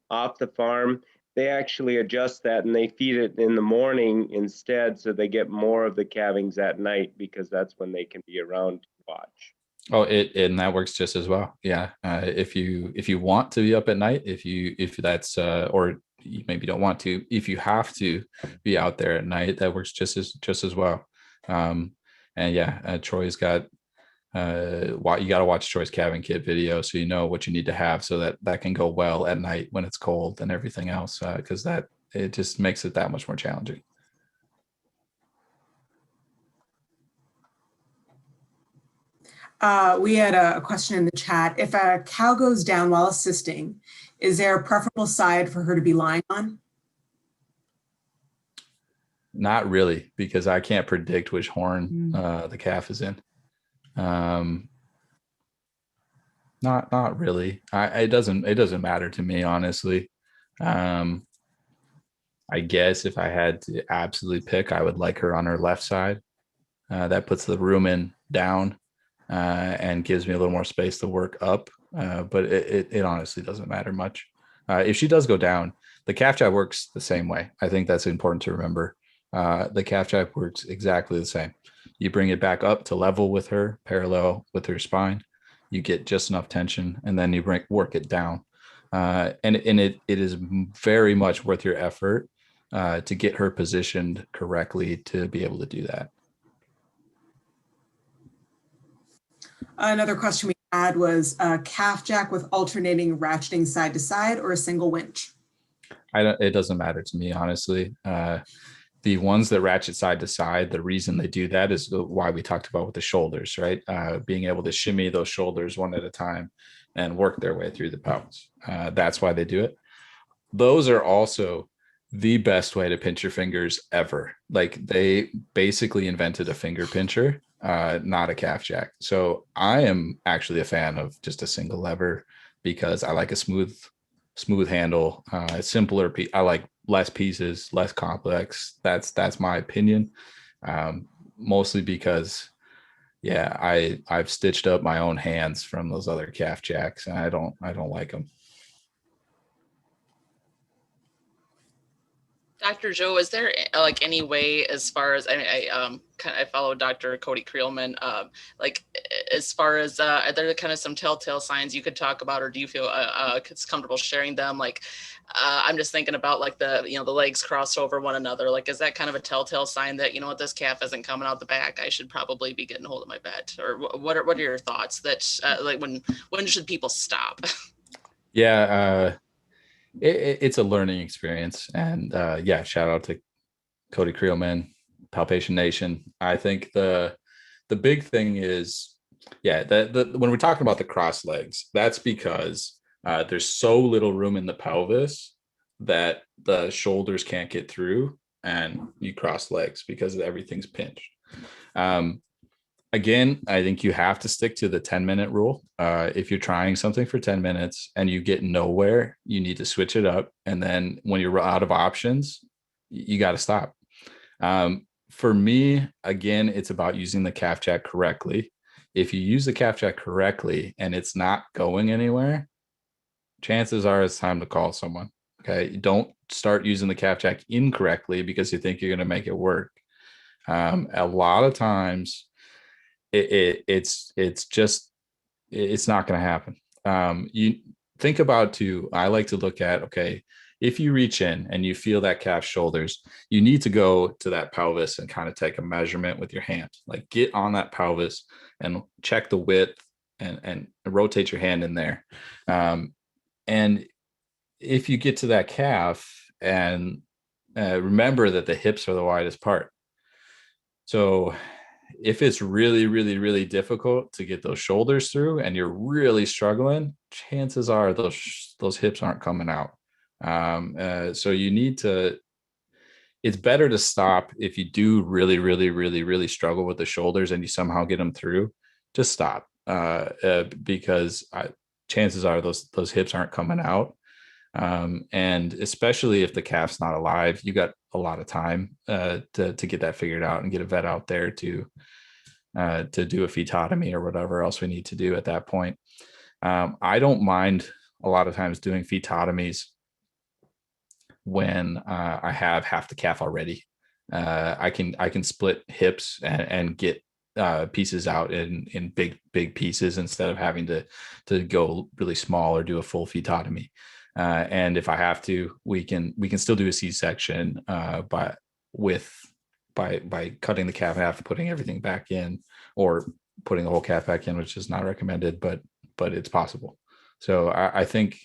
off the farm, they actually adjust that and they feed it in the morning instead, so they get more of the calvings at night because that's when they can be around to watch. Oh, and that works just as well. Yeah. If you want to be up at night, if that's or you maybe don't want to, if you have to be out there at night, that works just as well. And yeah, Troy's got you got to watch Troy's calving kit video so you know what you need to have so that can go well at night when it's cold and everything else, because it just makes it that much more challenging. We had a question in the chat. If a cow goes down while assisting, is there a preferable side for her to be lying on? Not really, because I can't predict which horn the calf is in. Not really. It doesn't matter to me, honestly. I guess if I had to absolutely pick, I would like her on her left side. That puts the rumen down and gives me a little more space to work up. But it honestly doesn't matter much. If she does go down, the calf jack works the same way. I think that's important to remember. The calf jack works exactly the same. You bring it back up to level with her, parallel with her spine. You get just enough tension, and then you work it down. And it is very much worth your effort to get her positioned correctly to be able to do that. Another question we had was calf jack with alternating ratcheting side to side or a single winch? It doesn't matter to me, honestly. The ones that ratchet side to side, the reason they do that is why we talked about with the shoulders, right? Being able to shimmy those shoulders one at a time and work their way through the pelvis. That's why they do it. Those are also the best way to pinch your fingers ever. Like, they basically invented a finger pincher, not a calf jack. So I am actually a fan of just a single lever because I like a smooth handle, simpler. I like less pieces, less complex. That's my opinion. Mostly because, yeah, I've stitched up my own hands from those other calf jacks, and I don't like them. Dr. Joe, is there like any way, as far as I follow Dr. Cody Creelman, like as far as are there kind of some telltale signs you could talk about, or do you feel it's comfortable sharing them? Like I'm just thinking about like the legs crossed over one another. Like, is that kind of a telltale sign that what, this calf isn't coming out the back? I should probably be getting hold of my vet. Or what are your thoughts that like when should people stop? Yeah. It's a learning experience, and yeah, shout out to Cody Creelman, Palpation Nation. I think the big thing is, yeah, when we're talking about the cross legs, that's because there's so little room in the pelvis that the shoulders can't get through, and you cross legs because everything's pinched. Again, I think you have to stick to the 10-minute rule. If you're trying something for 10 minutes and you get nowhere, you need to switch it up. And then when you're out of options, you got to stop. for me, again, it's about using the calf jack correctly. If you use the calf jack correctly and it's not going anywhere, chances are it's time to call someone. Okay. Don't start using the calf jack incorrectly because you think you're going to make it work. A lot of times it's not going to happen. You think about I like to look at, okay, if you reach in and you feel that calf shoulders, you need to go to that pelvis and kind of take a measurement with your hand, like get on that pelvis and check the width and rotate your hand in there. And if you get to that calf and remember that the hips are the widest part. So if it's really, really, really difficult to get those shoulders through and you're really struggling, chances are those hips aren't coming out. So you need to, it's better to stop if you do really, really, really, really struggle with the shoulders and you somehow get them through, just stop because chances are those hips aren't coming out. And especially if the calf's not alive, you got a lot of time to get that figured out and get a vet out there to do a fetotomy or whatever else we need to do at that point. I don't mind a lot of times doing fetotomies when I have half the calf already. I can split hips and get pieces out in big pieces instead of having to go really small or do a full fetotomy. And if I have to, we can still do a C-section by cutting the calf in half and putting everything back in, or putting the whole calf back in, which is not recommended, but it's possible. So I think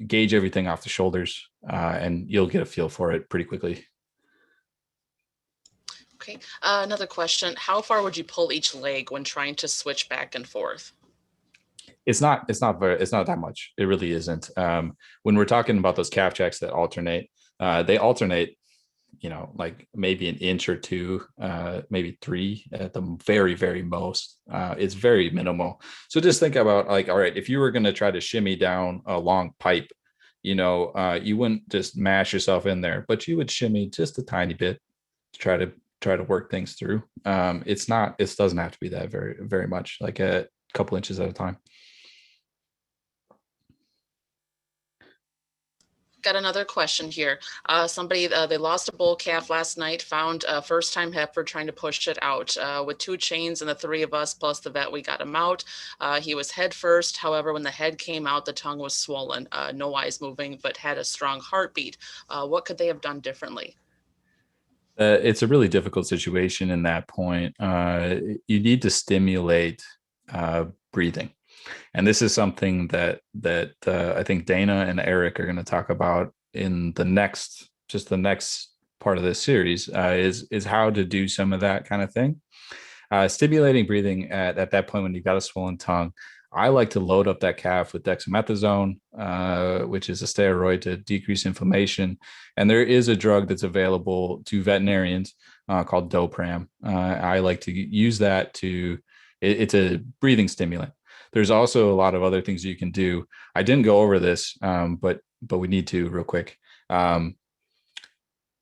gauge everything off the shoulders and you'll get a feel for it pretty quickly. Okay, another question. How far would you pull each leg when trying to switch back and forth? It's not that much. It really isn't. When we're talking about those calf jacks that alternate, they alternate, like maybe an inch or two, maybe 3 at the very, very most. It's very minimal. So just think about, like, all right, if you were going to try to shimmy down a long pipe, you wouldn't just mash yourself in there, but you would shimmy just a tiny bit to try to work things through. It doesn't have to be that very, very much, like a couple inches at a time. Got another question here. Somebody, they lost a bull calf last night, found a first-time heifer trying to push it out with 2 chains, and the 3 of us plus the vet, we got him out. He was head first. However, when the head came out, the tongue was swollen, no eyes moving, but had a strong heartbeat. What could they have done differently? It's a really difficult situation in that point. You need to stimulate breathing. And this is something that I think Dana and Eric are going to talk about in the next part of this series, is how to do some of that kind of thing. Stimulating breathing at that point when you've got a swollen tongue. I like to load up that calf with dexamethasone, which is a steroid to decrease inflammation. And there is a drug that's available to veterinarians called Dopram. I like to use that it's a breathing stimulant. There's also a lot of other things you can do. I didn't go over this, but we need to real quick. When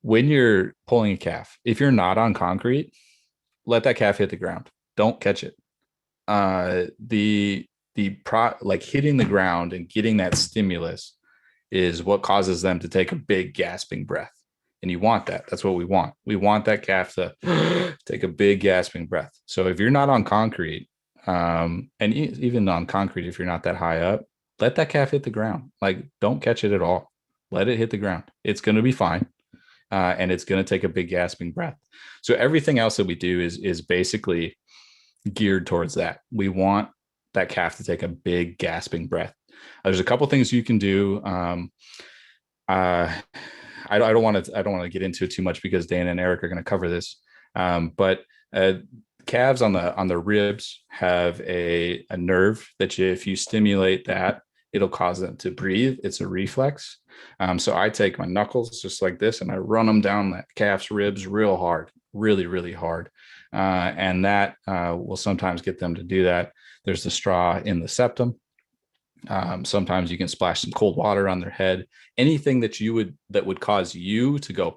you're pulling a calf, if you're not on concrete, let that calf hit the ground. Don't catch it. Like hitting the ground and getting that stimulus is what causes them to take a big gasping breath. And you want that. That's what we want. We want that calf to take a big gasping breath. So if you're not on concrete, and even on concrete, if you're not that high up, let that calf hit the ground. Like, don't catch it at all. Let it hit the ground. It's going to be fine. And it's going to take a big gasping breath. So everything else that we do is basically geared towards that. We want that calf to take a big gasping breath. There's a couple things you can do. I don't want to get into it too much because Dana and Eric are going to cover this. But calves on the ribs have a nerve that if you stimulate that, it'll cause them to breathe. It's a reflex. So I take my knuckles just like this and I run them down that calf's ribs real hard, really, really hard. And that will sometimes get them to do that. There's the straw in the septum. Sometimes you can splash some cold water on their head. Anything that would cause you to go,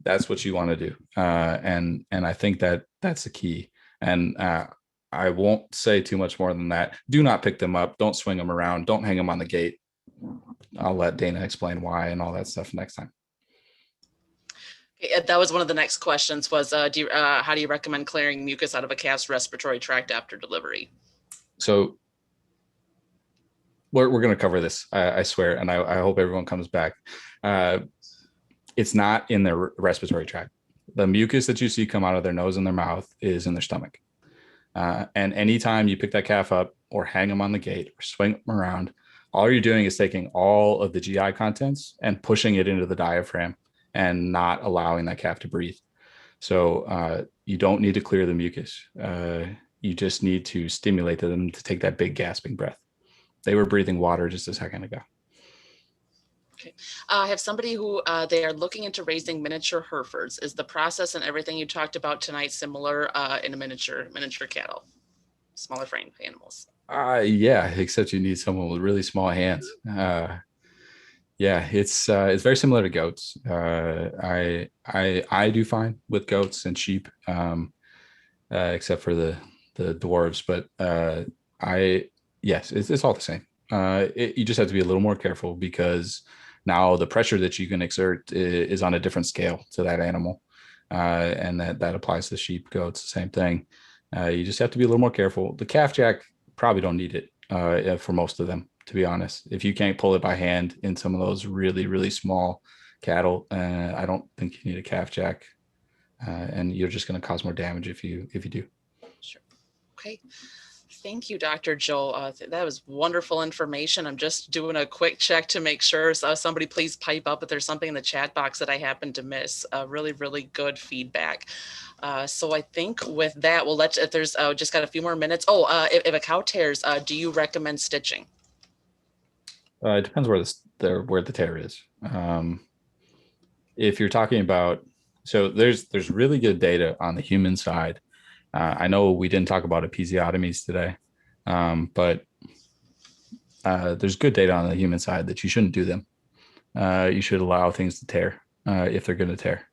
that's what you want to do. And I think that's the key. And I won't say too much more than that. Do not pick them up. Don't swing them around. Don't hang them on the gate. I'll let Dana explain why and all that stuff next time. That was one of the next questions was, how do you recommend clearing mucus out of a calf's respiratory tract after delivery? So we're going to cover this, I swear, and I hope everyone comes back. It's not in their respiratory tract. The mucus that you see come out of their nose and their mouth is in their stomach. And anytime you pick that calf up or hang them on the gate or swing them around, all you're doing is taking all of the GI contents and pushing it into the diaphragm and not allowing that calf to breathe. So you don't need to clear the mucus. You just need to stimulate them to take that big gasping breath. They were breathing water just a second ago. Okay. I have somebody who they are looking into raising miniature Herefords. Is the process and everything you talked about tonight similar in a miniature cattle, smaller frame animals? Yeah, except you need someone with really small hands. Yeah, it's very similar to goats. I do fine with goats and sheep, except for the dwarves. But yes, it's all the same. You just have to be a little more careful because now the pressure that you can exert is on a different scale to that animal, and that applies to sheep, goats, the same thing. You just have to be a little more careful. The calf jack probably don't need it for most of them, to be honest. If you can't pull it by hand in some of those really, really small cattle, I don't think you need a calf jack, and you're just going to cause more damage if you do. Sure. Okay. Thank you, Dr. Joe. That was wonderful information. I'm just doing a quick check to make sure. Somebody please pipe up if there's something in the chat box that I happened to miss. Really, really good feedback. So I think with that, we'll let, if there's just got a few more minutes. If a cow tears, do you recommend stitching? It depends where the tear is. If you're talking about, so there's really good data on the human side. I know we didn't talk about episiotomies today, but there's good data on the human side that you shouldn't do them. You should allow things to tear if they're going to tear.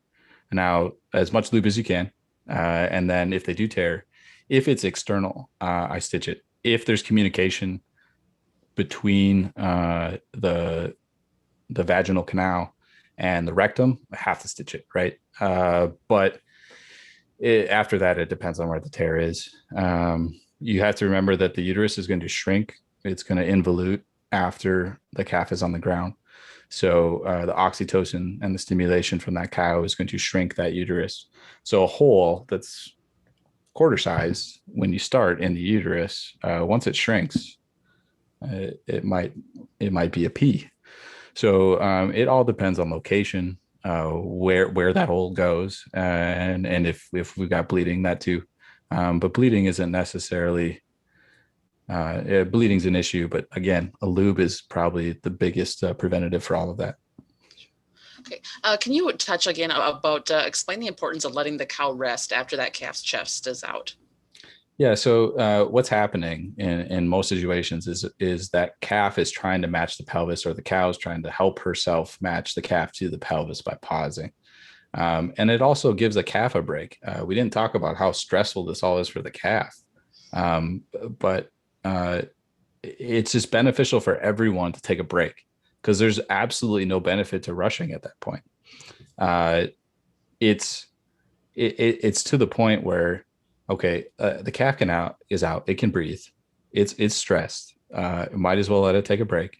Now, as much lube as you can, and then if they do tear, if it's external, I stitch it. If there's communication between the vaginal canal and the rectum, I have to stitch it, right? But after that, it depends on where the tear is. You have to remember that the uterus is going to shrink. It's going to involute after the calf is on the ground. So the oxytocin and the stimulation from that cow is going to shrink that uterus. So a hole that's quarter size when you start in the uterus, once it shrinks, it might be a P. So it all depends on location, where that hole goes, and if we've got bleeding, that too. But bleeding isn't necessarily bleeding's an issue, but again, a lube is probably the biggest preventative for all of that. Okay. Can you touch again about explain the importance of letting the cow rest after that calf's chest is out? Yeah. So what's happening in most situations is that calf is trying to match the pelvis, or the cow is trying to help herself match the calf to the pelvis by pausing. And it also gives the calf a break. We didn't talk about how stressful this all is for the calf, but it's just beneficial for everyone to take a break, because there's absolutely no benefit to rushing at that point. It's to the point where, okay, the calf is out. It can breathe. It's stressed. Might as well let it take a break.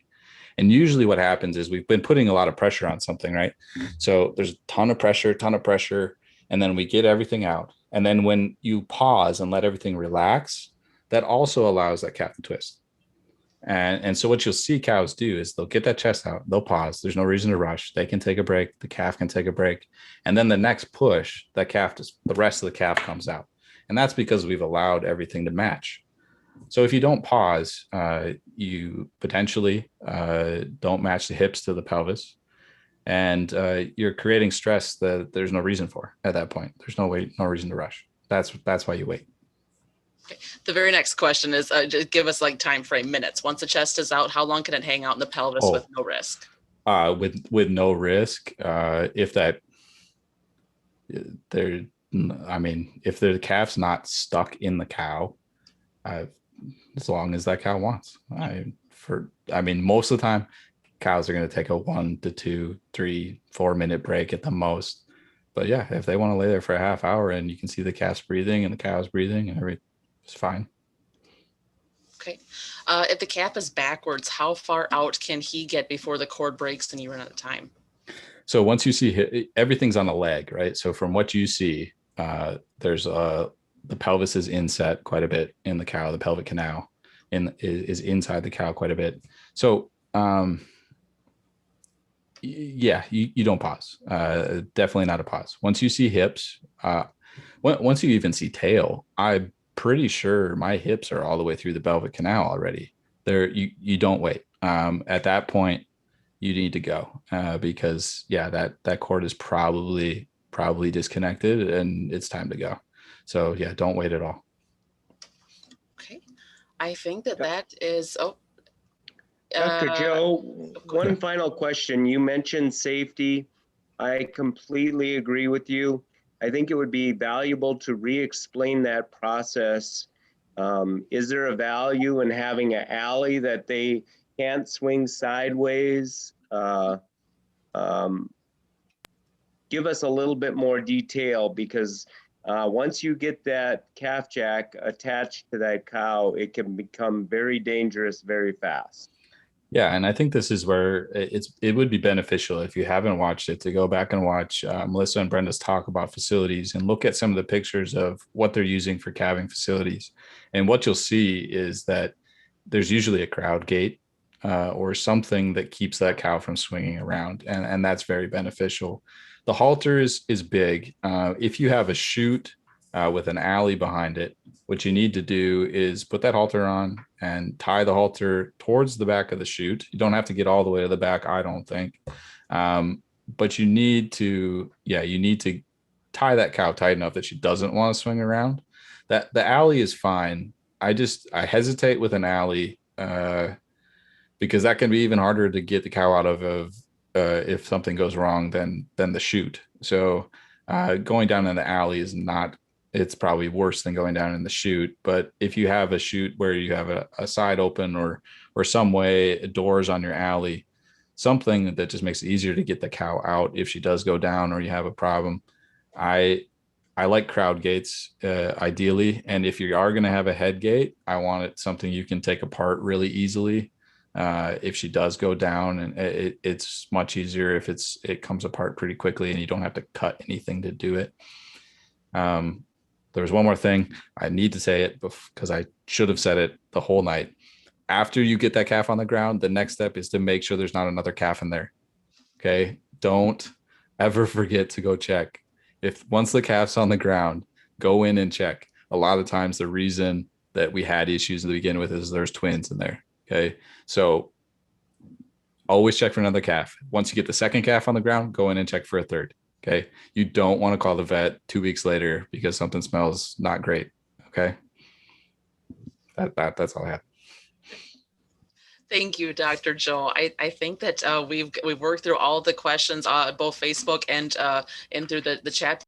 And usually what happens is we've been putting a lot of pressure on something, right? So there's a ton of pressure, and then we get everything out. And then when you pause and let everything relax, that also allows that calf to twist. And so what you'll see cows do is they'll get that chest out, they'll pause. There's no reason to rush. They can take a break. The calf can take a break. And then the next push, the rest of the calf comes out. And that's because we've allowed everything to match. So if you don't pause, you potentially don't match the hips to the pelvis, and you're creating stress that there's no reason for at that point. There's no reason to rush. That's why you wait. The very next question is, just give us like time frame, minutes. Once the chest is out, how long can it hang out in the pelvis with no risk? With no risk, if that there, I mean, if the calf's not stuck in the cow, as long as that cow wants. I mean, most of the time, cows are going to take a 1 to 2, 3, 4 minute break at the most. But yeah, if they want to lay there for a half hour and you can see the calf's breathing and the cow's breathing and everything, it's fine. Okay. If the calf is backwards, how far out can he get before the cord breaks and you run out of time? So once you see everything's on the leg, right? So from what you see, there's the pelvis is inset quite a bit in the cow. The pelvic canal is inside the cow quite a bit. So yeah, you don't pause. Definitely not a pause. Once you see hips, once you even see tail, I'm pretty sure my hips are all the way through the pelvic canal already. There, you don't wait. At that point, you need to go because yeah, that cord is probably disconnected and it's time to go. So yeah, don't wait at all. Okay. I think that is, Dr. Joe, one ahead. final question. You mentioned safety. I completely agree with you. I think it would be valuable to re-explain that process. Is there a value in having an alley that they can't swing sideways? Give us a little bit more detail, because once you get that calf jack attached to that cow, it can become very dangerous very fast. Yeah, and I think this is where it would be beneficial if you haven't watched it to go back and watch Melissa and Brenda's talk about facilities and look at some of the pictures of what they're using for calving facilities. And what you'll see is that there's usually a crowd gate or something that keeps that cow from swinging around, and that's very beneficial. The halter is big. If you have a chute with an alley behind it, what you need to do is put that halter on and tie the halter towards the back of the chute. You don't have to get all the way to the back, I don't think. But you need to tie that cow tight enough that she doesn't want to swing around. That the alley is fine. I hesitate with an alley because that can be even harder to get the cow out of if something goes wrong than the chute. So going down in the alley is not, it's probably worse than going down in the chute. But if you have a chute where you have a side open or some way doors on your alley, something that just makes it easier to get the cow out if she does go down or you have a problem. I like crowd gates ideally, and if you are going to have a head gate, I want it something you can take apart really easily. If she does go down, and it's much easier if it comes apart pretty quickly and you don't have to cut anything to do it. There's one more thing. I need to say it because I should have said it the whole night. After you get that calf on the ground, the next step is to make sure there's not another calf in there. Okay. Don't ever forget to go check. If once the calf's on the ground, go in and check. A lot of times the reason that we had issues to begin with is there's twins in there. Okay. So always check for another calf. Once you get the second calf on the ground, go in and check for a third. Okay. You don't want to call the vet 2 weeks later because something smells not great. Okay. That's all I have. Thank you, Dr. Joe. I think that we've worked through all the questions, both Facebook and through the chat